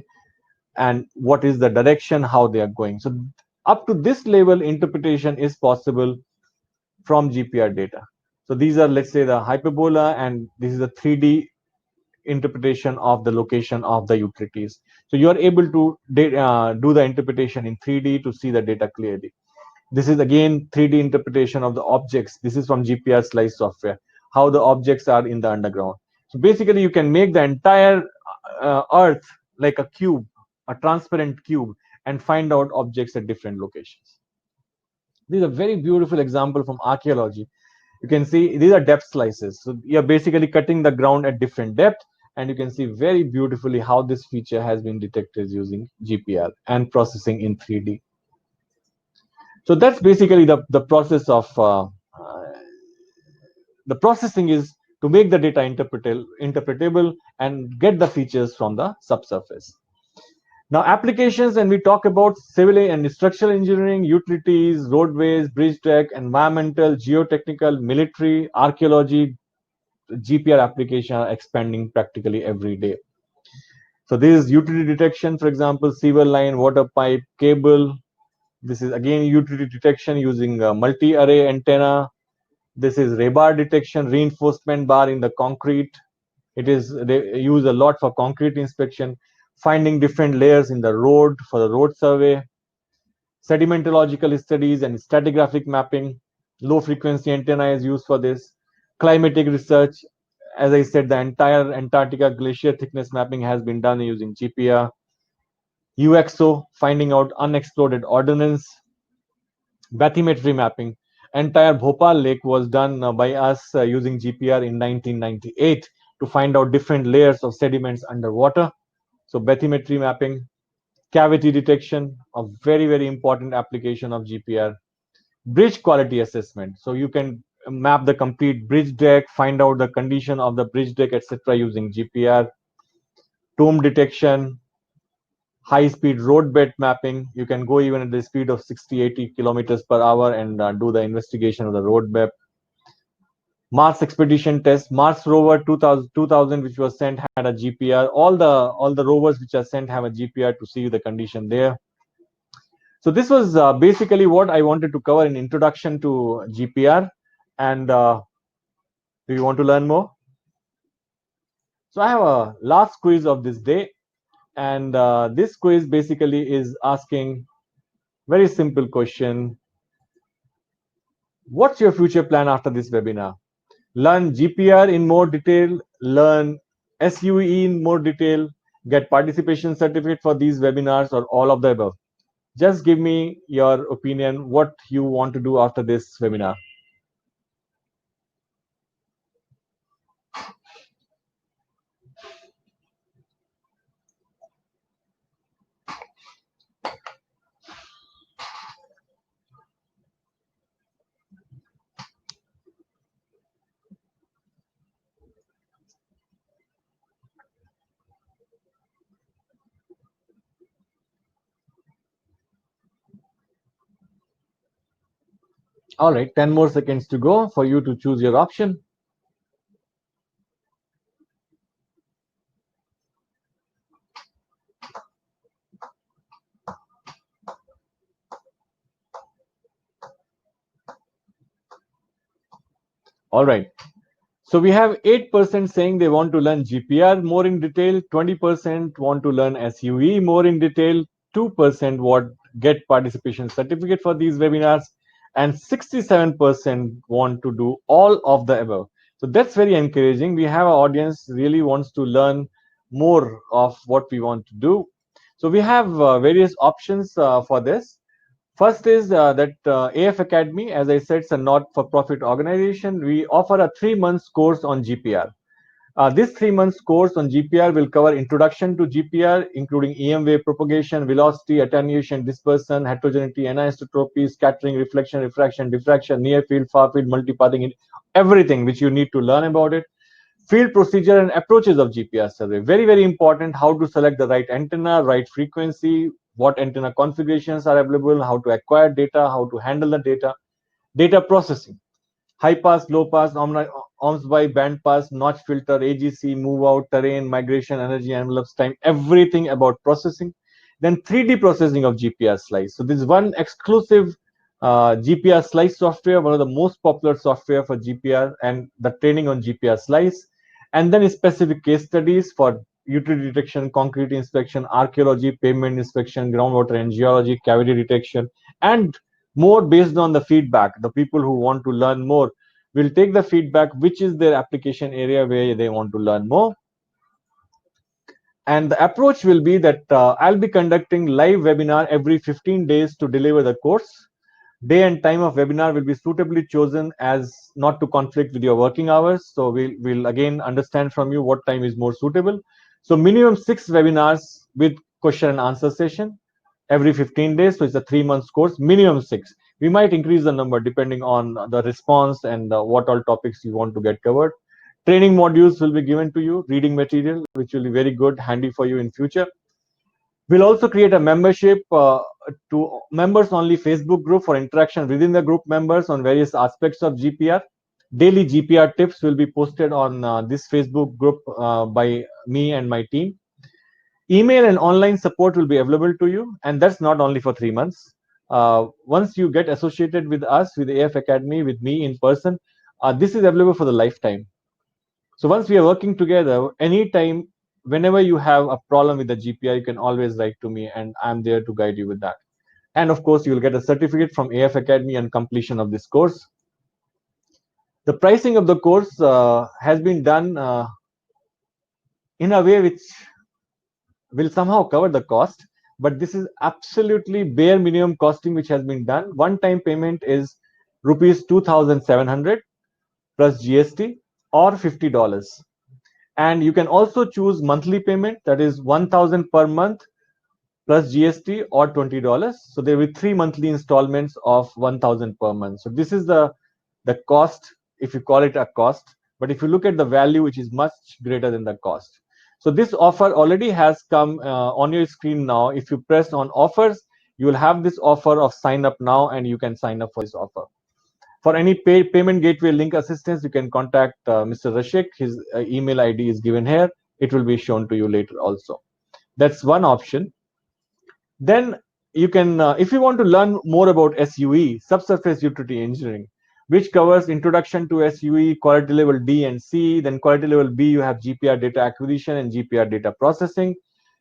and what is the direction, how they are going. So up to this level, interpretation is possible from GPR data. So these are, let's say, the hyperbola, and this is a 3D interpretation of the location of the utilities. So you are able to do the interpretation in 3D to see the data clearly. This is again 3D interpretation of the objects. This is from GPR Slice software, how the objects are in the underground. So basically, you can make the entire Earth like a cube, a transparent cube, and find out objects at different locations. This is a very beautiful example from archaeology. You can see these are depth slices. So you're basically cutting the ground at different depth, and you can see very beautifully how this feature has been detected using GPR and processing in 3D. So that's basically the process of the processing is to make the data interpretable and get the features from the subsurface. Now, applications, and we talk about civil and structural engineering, utilities, roadways, bridge deck, environmental, geotechnical, military, archaeology, GPR application are expanding practically every day. So this is utility detection, for example, sewer line, water pipe, cable. This is again utility detection using multi-array antenna. This is rebar detection, reinforcement bar in the concrete. It is they use a lot for concrete inspection, finding different layers in the road for the road survey, sedimentological studies and stratigraphic mapping. Low frequency antenna is used for this. Climatic research, as I said, the entire Antarctica glacier thickness mapping has been done using GPR. UXO, finding out unexploded ordnance. Bathymetry mapping. Entire Bhopal Lake was done by us using GPR in 1998 to find out different layers of sediments underwater. So bathymetry mapping, cavity detection, a very, very important application of GPR. Bridge quality assessment. So you can map the complete bridge deck, find out the condition of the bridge deck, etc. using GPR. Tomb detection, high speed roadbed mapping. You can go even at the speed of 60-80 kilometers per hour and do the investigation of the roadbed. Mars expedition test. Mars rover 2000, which was sent, had a GPR. All the rovers which are sent have a GPR to see the condition there. So this was basically what I wanted to cover in introduction to GPR. And do you want to learn more? So I have a last quiz of this day, and this quiz basically is asking very simple question. What's your future plan after this webinar? Learn GPR in more detail, learn SUE in more detail, get participation certificate for these webinars, or all of the above. Just give me your opinion, what you want to do after this webinar. All right, 10 more seconds to go for you to choose your option. All right. So we have 8% saying they want to learn GPR more in detail, 20% want to learn SUE more in detail, 2% want get participation certificate for these webinars, and 67% want to do all of the above. So that's very encouraging. We have our audience really wants to learn more of what we want to do. So we have various options for this. First is that AF Academy, as I said, it's a not-for-profit organization. We offer a 3 months course on GPR. This 3 months course on GPR will cover introduction to GPR, including EM wave propagation, velocity, attenuation, dispersion, heterogeneity, anisotropy, scattering, reflection, refraction, diffraction, near field, far field, multipathing, everything which you need to learn about it. Field procedure and approaches of GPR survey. Very, very important how to select the right antenna, right frequency, what antenna configurations are available, how to acquire data, how to handle the data, data processing, high pass, low pass, ohms by band pass, notch filter, AGC, move out, terrain, migration, energy envelopes, time, everything about processing. Then 3D processing of GPR slice. So this is one exclusive GPR slice software, one of the most popular software for GPR and the training on GPR slice. And then specific case studies for utility detection, concrete inspection, archaeology, pavement inspection, groundwater and geology, cavity detection, and more based on the feedback. The people who want to learn more will take the feedback, which is their application area where they want to learn more. And the approach will be that I'll be conducting live webinar every 15 days to deliver the course. Day and time of webinar will be suitably chosen as not to conflict with your working hours. So we'll again understand from you what time is more suitable. So minimum 6 webinars with question and answer session every 15 days. So it's a 3 months course, minimum 6. We might increase the number depending on the response and what all topics you want to get covered. Training modules will be given to you, reading material, which will be very good, handy for you in future. We'll also create a membership to members only Facebook group for interaction within the group members on various aspects of GPR. Daily GPR tips will be posted on this Facebook group by me and my team. Email and online support will be available to you, and that's not only for 3 months. Once you get associated with us, with AF Academy, with me in person, this is available for the lifetime. So once we are working together, anytime, whenever you have a problem with the GPR, you can always write to me, and I'm there to guide you with that. And of course, you will get a certificate from AF Academy on completion of this course. The pricing of the course has been done in a way which will somehow cover the cost, but this is absolutely bare minimum costing which has been done. One time payment is rupees 2,700 plus GST or $50. And you can also choose monthly payment, that is 1,000 per month plus GST or $20. So there will be 3 monthly installments of 1,000 per month. So this is the cost, if you call it a cost. But if you look at the value, which is much greater than the cost. So this offer already has come on your screen now. If you press on offers, you will have this offer of sign up now, and you can sign up for this offer. For any payment gateway link assistance, you can contact Mr. Rashik. His email ID is given here. It will be shown to you later also. That's one option. Then you can, if you want to learn more about SUE, subsurface utility engineering, which covers introduction to SUE, quality level D and C. Then quality level B, you have GPR data acquisition and GPR data processing.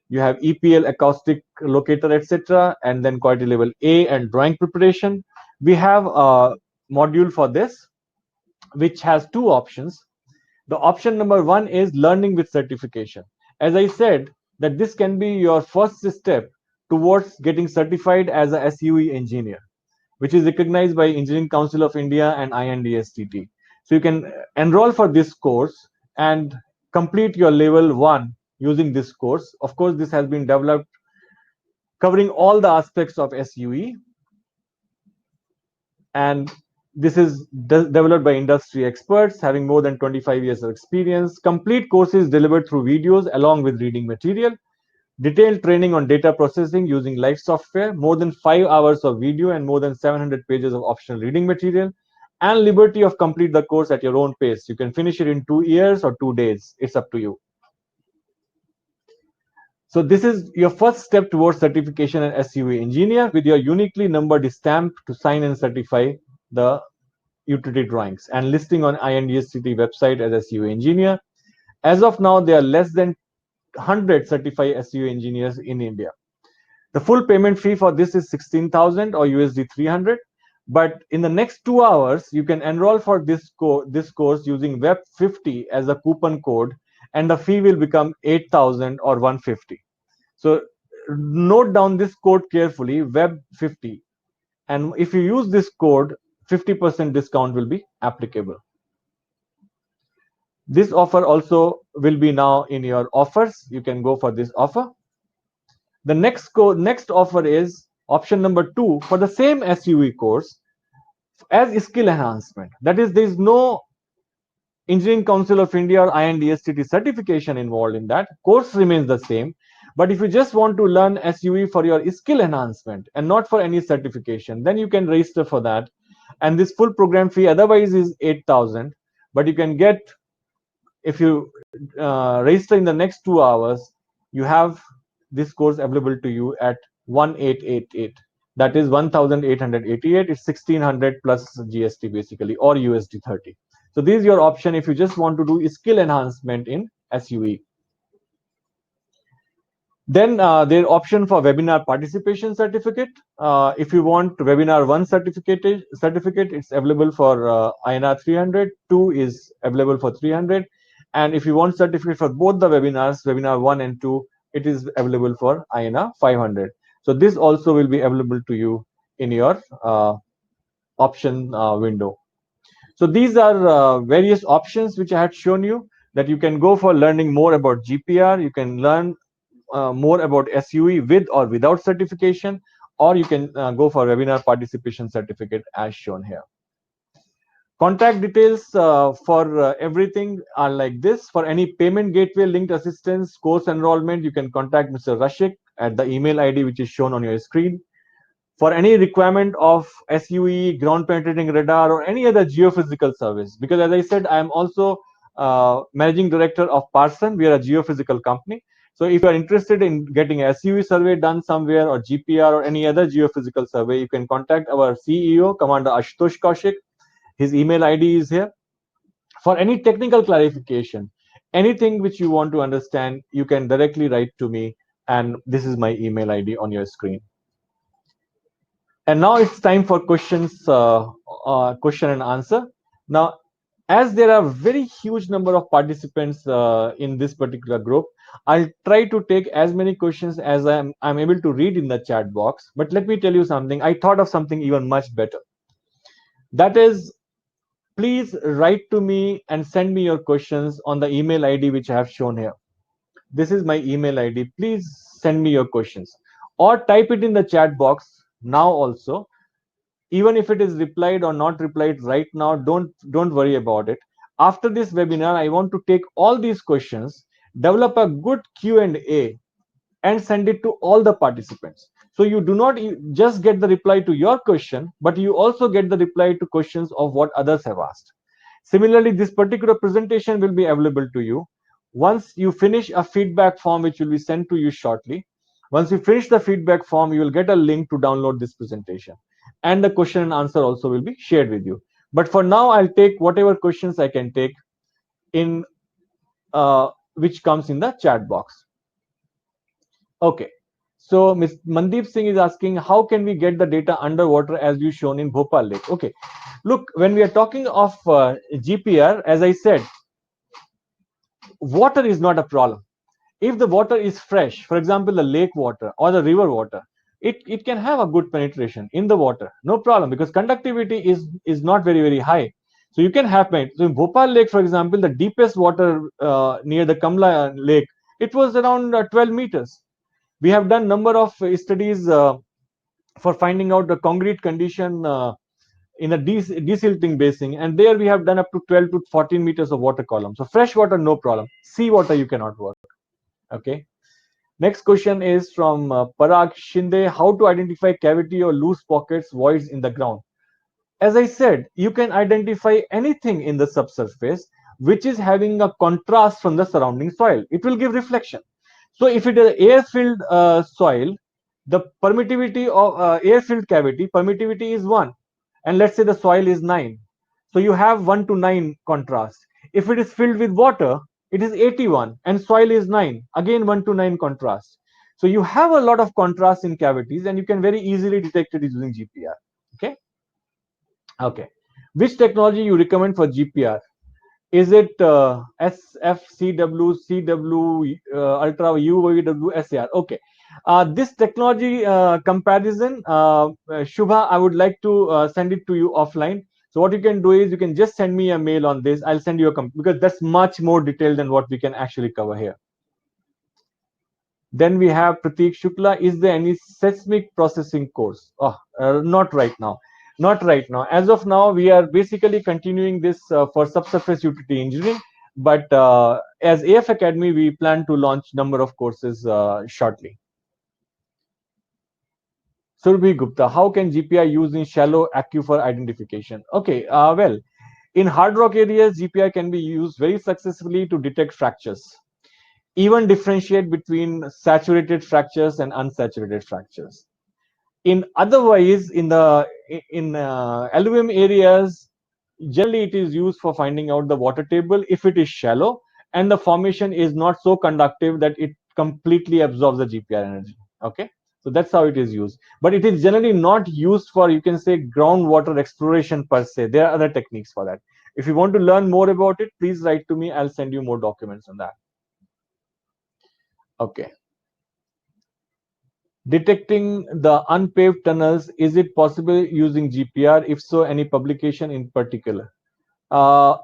You have EPL, acoustic locator, etc. And then quality level A and drawing preparation. We have a module for this, which has two options. The option number one is learning with certification. As I said, that this can be your first step towards getting certified as a SUE engineer, which is recognized by Engineering Council of India and INDSTT. So you can enroll for this course and complete your level 1 using this course. Of course, this has been developed covering all the aspects of SUE, and this is developed by industry experts having more than 25 years of experience. Complete courses delivered through videos along with reading material. Detailed training on data processing using live software, more than 5 hours of video and more than 700 pages of optional reading material, and liberty of complete the course at your own pace. You can finish it in 2 years or 2 days. It's up to you. So this is your first step towards certification as SUE engineer with your uniquely numbered stamp to sign and certify the utility drawings and listing on INDSTT website as SUE engineer. As of now, there are less than 100 certified SUE engineers in India. The full payment fee for this is 16,000 or USD 300. But in the next 2 hours, you can enroll for this course using Web 50 as a coupon code, and the fee will become 8,000 or 150. So note down this code carefully, Web 50. And if you use this code, 50% discount will be applicable. This offer also will be now in your offers. You can go for this offer. The next offer is option number 2 for the same SUV course as skill enhancement. That is, there is no Engineering Council of India or INDSTT certification involved in that. Course remains the same. But if you just want to learn SUV for your skill enhancement and not for any certification, then you can register for that. And this full program fee otherwise is 8,000. But you can get, if you register in the next 2 hours, you have this course available to you at 1888. That is 1888. It's 1600 plus GST basically, or USD 30. So this is your option if you just want to do skill enhancement in SUE. Then their option for webinar participation certificate. If you want webinar 1 certificate, it's available for INR 300. 2 is available for 300. And if you want certificate for both the webinars, webinar 1 and 2, it is available for INR 500. So this also will be available to you in your option window. So these are various options which I had shown you, that you can go for learning more about GPR. You can learn more about SUE with or without certification, or you can go for webinar participation certificate as shown here. Contact details for everything are like this. For any payment gateway linked assistance, course enrollment, you can contact Mr. Rashik at the email ID which is shown on your screen. For any requirement of SUE, ground penetrating radar, or any other geophysical service, because as I said, I am also managing director of Parson. We are a geophysical company. So if you are interested in getting a SUE survey done somewhere, or GPR, or any other geophysical survey, you can contact our CEO, Commander Ashutosh Kaushik. His email ID is here. For any technical clarification, anything which you want to understand, you can directly write to me, and this is my email ID on your screen. And now it's time for questions, question and answer. Now, as there are very huge number of participants in this particular group, I'll try to take as many questions as I'm able to read in the chat box. But let me tell you something. I thought of something even much better. That is, please write to me and send me your questions on the email ID which I have shown here. This is my email ID. Please send me your questions, or type it in the chat box now also. Even if it is replied or not replied right now, don't worry about it. After this webinar, I want to take all these questions, develop a good Q&A, and send it to all the participants. So you do not just get the reply to your question, but you also get the reply to questions of what others have asked. Similarly, this particular presentation will be available to you once you finish a feedback form which will be sent to you shortly. Once you finish the feedback form, you will get a link to download this presentation, and the question and answer also will be shared with you. But for now, I'll take whatever questions I can take in which comes in the chat box. Okay. So Ms. Mandeep Singh is asking, how can we get the data underwater as you shown in Bhopal Lake? Okay. Look, when we are talking of GPR, as I said, water is not a problem. If the water is fresh, for example, the lake water or the river water, it can have a good penetration in the water, no problem, because conductivity is not very, very high. So you can have it. So in Bhopal Lake, for example, the deepest water near the Kamla Lake, it was around 12 meters. We have done number of studies for finding out the concrete condition in a desilting basin, and there we have done up to 12 to 14 meters of water column. So fresh water, no problem. Sea water, you cannot work. Okay. Next question is from Parag Shinde. How to identify cavity or loose pockets, voids in the ground? As I said, you can identify anything in the subsurface which is having a contrast from the surrounding soil. It will give reflection. So if it is air-filled soil, the permittivity of air-filled cavity, permittivity is 1. And let's say the soil is 9. So you have 1 to 9 contrast. If it is filled with water, it is 81 and soil is 9. Again 1 to 9 contrast. So you have a lot of contrast in cavities, and you can very easily detect it using GPR. Okay. Okay. Which technology you recommend for GPR? Is it SFCW, CW, Ultra UVW, SAR? Okay. This technology comparison, Shubha, I would like to send it to you offline So what you can do is you can just send me a mail on this. I'll send you a because that's much more detailed than what we can actually cover here. Then we have Prateek Shukla. Is there any seismic processing course? Oh, not right now. Not right now. As of now, we are basically continuing this for subsurface utility engineering. But as AF Academy, we plan to launch number of courses shortly. Surbhi Gupta, how can GPR use in shallow aquifer identification? Okay, well, in hard rock areas, GPR can be used very successfully to detect fractures, even differentiate between saturated fractures and unsaturated fractures. In otherwise, in alluvium areas, generally it is used for finding out the water table if it is shallow and the formation is not so conductive that it completely absorbs the GPR energy. Okay, so that's how it is used. But it is generally not used for, you can say, groundwater exploration per se. There are other techniques for that. If you want to learn more about it, please write to me. I'll send you more documents on that. Okay. Detecting the unpaved tunnels, is it possible using GPR? If so, any publication in particular? Uh,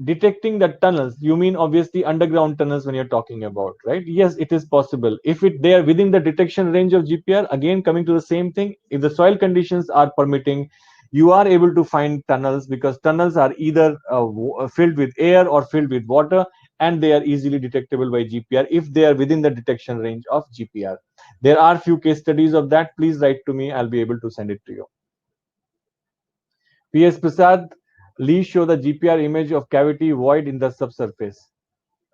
Detecting the tunnels, you mean obviously underground tunnels when you're talking about, right? Yes, it is possible. If they are within the detection range of GPR, again, coming to the same thing, if the soil conditions are permitting, you are able to find tunnels because tunnels are either filled with air or filled with water, and they are easily detectable by GPR if they are within the detection range of GPR. There are few case studies of that. Please write to me. I'll be able to send it to you. PS Prasad, please show the GPR image of cavity void in the subsurface.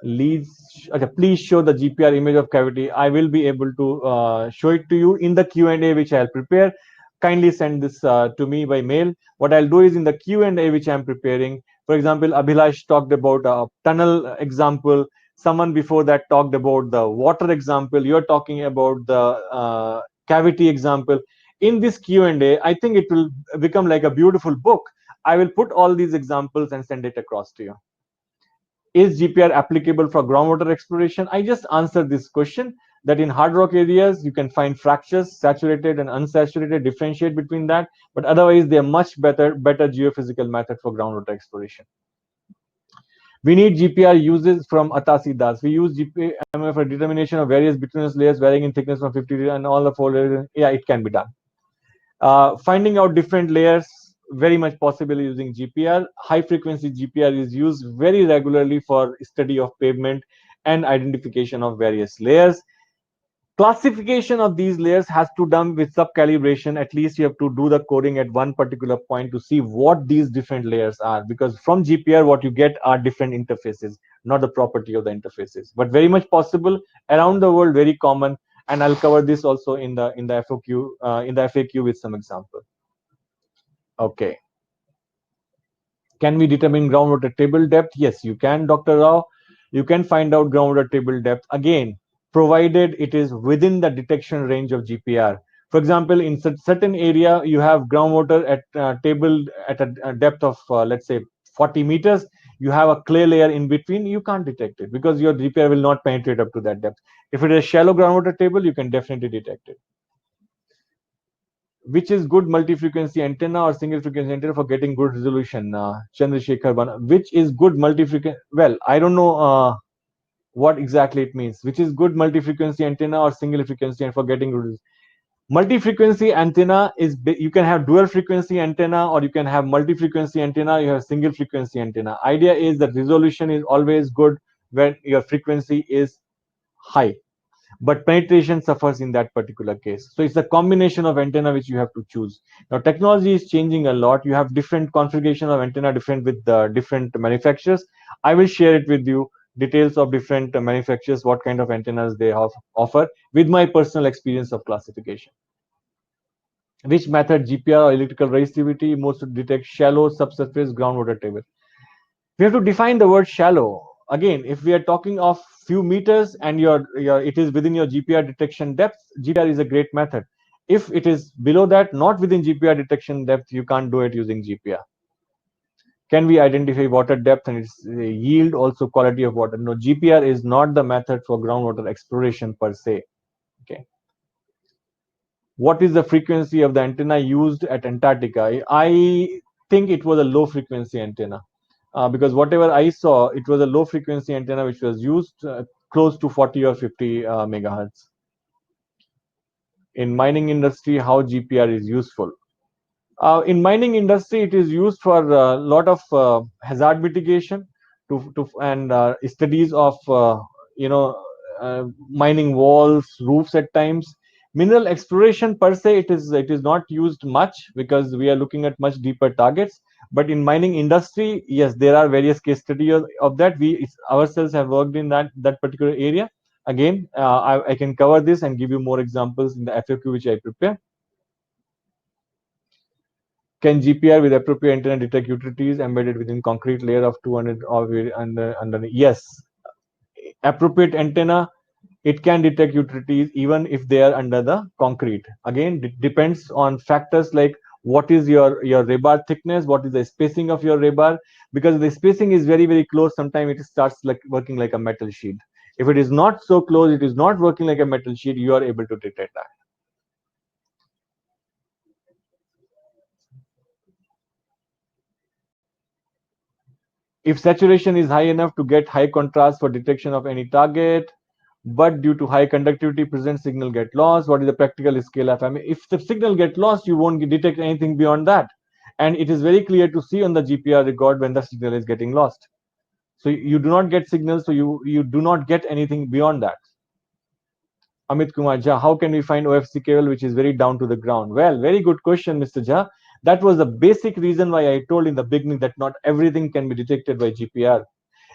Please show the GPR image of cavity. I will be able to show it to you in the Q&A which I'll prepare. Kindly send this to me by mail. What I'll do is in the Q&A which I'm preparing, for example, Abhilash talked about a tunnel example. Someone before that talked about the water example. You're talking about the cavity example. In this Q&A, I think it will become like a beautiful book. I will put all these examples and send it across to you. Is GPR applicable for groundwater exploration? I just answered this question that in hard rock areas, you can find fractures, saturated and unsaturated, differentiate between that, but otherwise they are much better geophysical method for groundwater exploration. We need GPR uses from Atasi Das. We use GPR for determination of various bituminous layers varying in thickness from 50 and all the 4 layers. Yeah, it can be done. Finding out different layers, very much possible using GPR. High frequency GPR is used very regularly for study of pavement and identification of various layers. Classification of these layers has to done with sub calibration. At least you have to do the coding at one particular point to see what these different layers are, because from GPR what you get are different interfaces, not the property of the interfaces, but very much possible around the world, very common. And I'll cover this also in the FAQ with some example. Okay. Can we determine groundwater table depth? Yes, you can, Dr. Rao. You can find out groundwater table depth, again, provided it is within the detection range of GPR. For example, in certain area, you have groundwater at table at a depth of, let's say, 40 meters. You have a clay layer in between. You can't detect it because your GPR will not penetrate up to that depth. If it is shallow groundwater table, you can definitely detect it. Which is good multi-frequency antenna or single frequency antenna for getting good resolution? Chandrasekhar, which is good multi-frequency? Well, I don't know what exactly it means. Which is good multi-frequency antenna or single frequency and for getting good. Multi-frequency antenna is, you can have dual frequency antenna or you can have multi-frequency antenna. You have single frequency antenna. Idea is that resolution is always good when your frequency is high, but penetration suffers in that particular case. So it's a combination of antenna which you have to choose. Now technology is changing a lot. You have different configuration of antenna, different with the different manufacturers. I will share it with you, details of different manufacturers, what kind of antennas they offer with my personal experience of classification. Which method, GPR or electrical resistivity, most to detect shallow subsurface groundwater table? We have to define the word shallow. Again, if we are talking of few meters and it is within your GPR detection depth, GPR is a great method. If it is below that, not within GPR detection depth, you can't do it using GPR. Can we identify water depth and its yield, also quality of water? No, GPR is not the method for groundwater exploration per se. Okay. What is the frequency of the antenna used at Antarctica? I think it was a low frequency antenna, because whatever I saw, it was a low frequency antenna which was used close to 40 or 50 megahertz. In mining industry, how GPR is useful? In mining industry, it is used for a lot of hazard mitigation to and studies of mining walls, roofs at times. Mineral exploration per se, it is not used much because we are looking at much deeper targets. But in mining industry, yes, there are various case studies of that. We ourselves have worked in that particular area. Again, I can cover this and give you more examples in the FAQ which I prepare. Can GPR with appropriate antenna detect utilities embedded within concrete layer of 200 or under? Yes, appropriate antenna, it can detect utilities even if they are under the concrete. Again, it depends on factors like what is your rebar thickness, what is the spacing of your rebar. Because the spacing is very close, sometimes it starts like working like a metal sheet. If it is not so close, it is not working like a metal sheet, you are able to detect that. If saturation is high enough to get high contrast for detection of any target, but due to high conductivity present signal get lost, what is the practical scale of? I mean, if the signal get lost, you won't detect anything beyond that, and it is very clear to see on the GPR record when the signal is getting lost. So you do not get signals, so you do not get anything beyond that. Amit Kumar Jha, how can we find OFC cable which is very down to the ground? Well, very good question, Mr. Jha. That was the basic reason why I told in the beginning that not everything can be detected by GPR.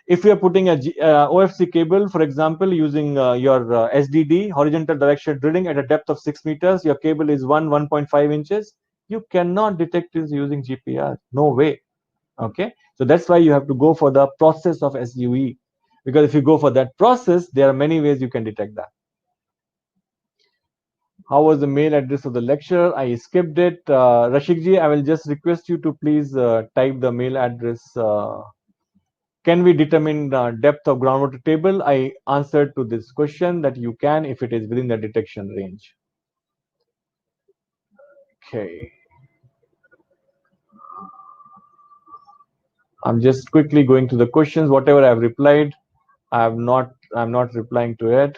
If you are putting a OFC cable, for example, using your SDD, horizontal directional drilling at a depth of 6 meters, your cable is 1.5 inches, you cannot detect this using GPR. No way. Okay. So that's why you have to go for the process of SUE. Because if you go for that process, there are many ways you can detect that. How was the mail address of the lecture? I skipped it. Rashikji, I will just request you to please type the mail address. Can we determine the depth of groundwater table? I answered to this question that you can if it is within the detection range. Okay. I'm just quickly going to the questions. Whatever I've replied, I'm not replying to it.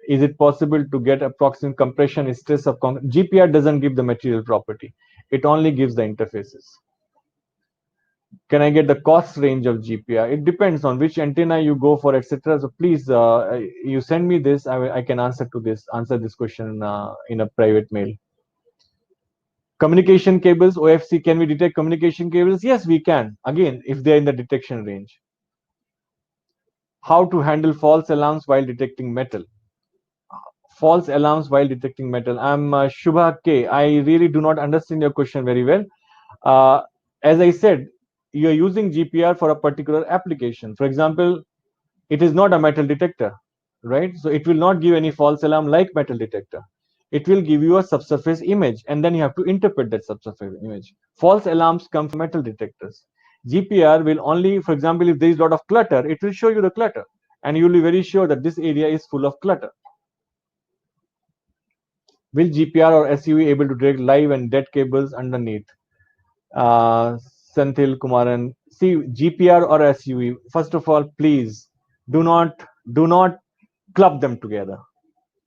Is it possible to get approximate compression stress of GPR doesn't give the material property. It only gives the interfaces. Can I get the cost range of GPR? It depends on which antenna you go for, etc. So please, you send me this. I can answer this question in a private mail. Communication cables, OFC, can we detect communication cables? Yes, we can. Again, if they're in the detection range. How to handle false alarms while detecting metal? False alarms while detecting metal. I'm Shubha K. I really do not understand your question very well. As I said, you're using GPR for a particular application. For example, it is not a metal detector, right? So it will not give any false alarm like metal detector. It will give you a subsurface image, and then you have to interpret that subsurface image. False alarms come from metal detectors. GPR will only, for example, if there is a lot of clutter, it will show you the clutter, and you will be very sure that this area is full of clutter. Will GPR or SUE able to detect live and dead cables underneath? Senthil Kumaran. See, GPR or SUE, first of all, please do not club them together.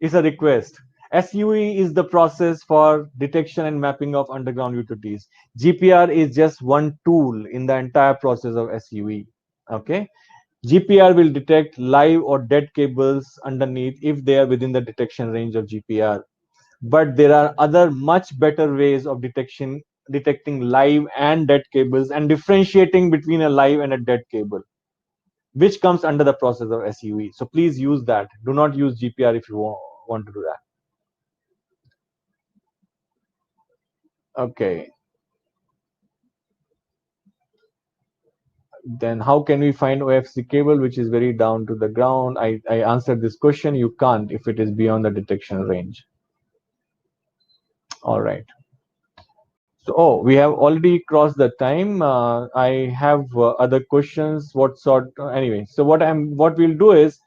It's a request. SUE is the process for detection and mapping of underground utilities. GPR is just one tool in the entire process of SUE. Okay. GPR will detect live or dead cables underneath if they are within the detection range of GPR. But there are other much better ways of detecting live and dead cables and differentiating between a live and a dead cable, which comes under the process of SUE. So please use that. Do not use GPR if you want to do that. Okay. Then how can we find OFC cable which is very down to the ground? I answered this question. You can't if it is beyond the detection range. All right. So, oh, we have already crossed the time. I have other questions. What sort? Anyway, so what we'll do is,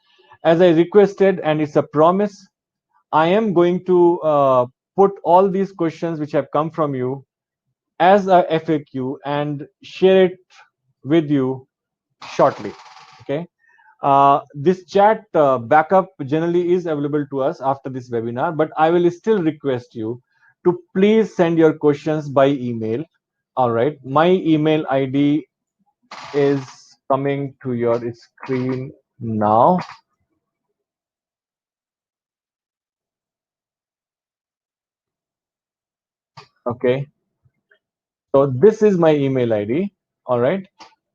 as I requested, and it's a promise, I am going to put all these questions which have come from you as a FAQ and share it with you shortly. Okay. This chat backup generally is available to us after this webinar, but I will still request you to please send your questions by email. All right. My email ID is coming to your screen now. Okay. So this is my email ID. All right.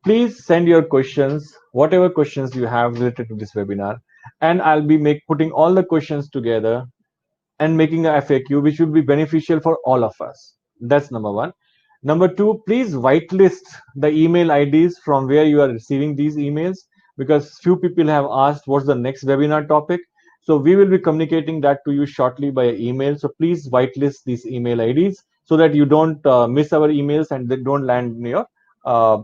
Please send your questions, whatever questions you have related to this webinar, and I'll be putting all the questions together and making a FAQ, which will be beneficial for all of us. That's number one. Number two, please whitelist the email IDs from where you are receiving these emails, because few people have asked what's the next webinar topic. So we will be communicating that to you shortly by email. So please whitelist these email IDs so that you don't miss our emails and they don't land in your uh,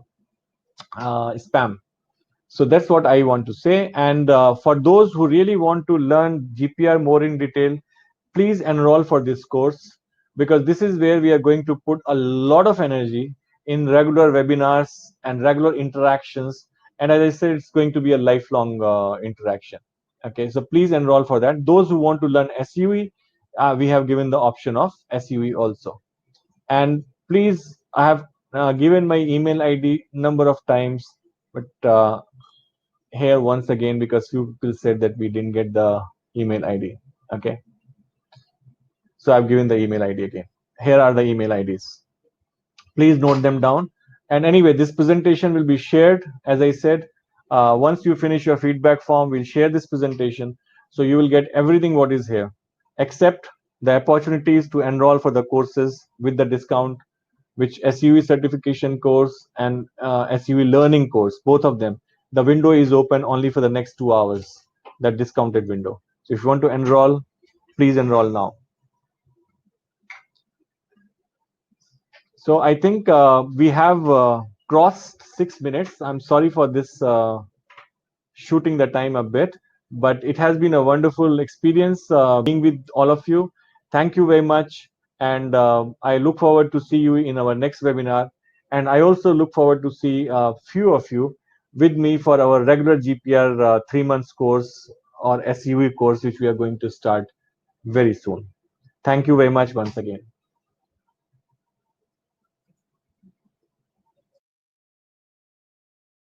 spam. So that's what I want to say. And for those who really want to learn GPR more in detail, please enroll for this course, because this is where we are going to put a lot of energy in regular webinars and regular interactions. And as I said, it's going to be a lifelong interaction. Okay, so please enroll for that. Those who want to learn SUE, we have given the option of SUE also. And please, I have given my email ID number of times, but here once again, because few people said that we didn't get the email ID. Okay, so I've given the email ID again. Here are the email IDs. Please note them down. And anyway, this presentation will be shared. As I said, once you finish your feedback form, we'll share this presentation. So you will get everything what is here, except the opportunities to enroll for the courses with the discount, which SUE certification course and SUE learning course, both of them. The window is open only for the next 2 hours, that discounted window. So if you want to enroll, please enroll now. So I think we have crossed 6 minutes. I'm sorry for this shooting the time a bit, but it has been a wonderful experience being with all of you. Thank you very much. And I look forward to see you in our next webinar. And I also look forward to see a few of you with me for our regular GPR 3 months course or SUE course, which we are going to start very soon. Thank you very much once again.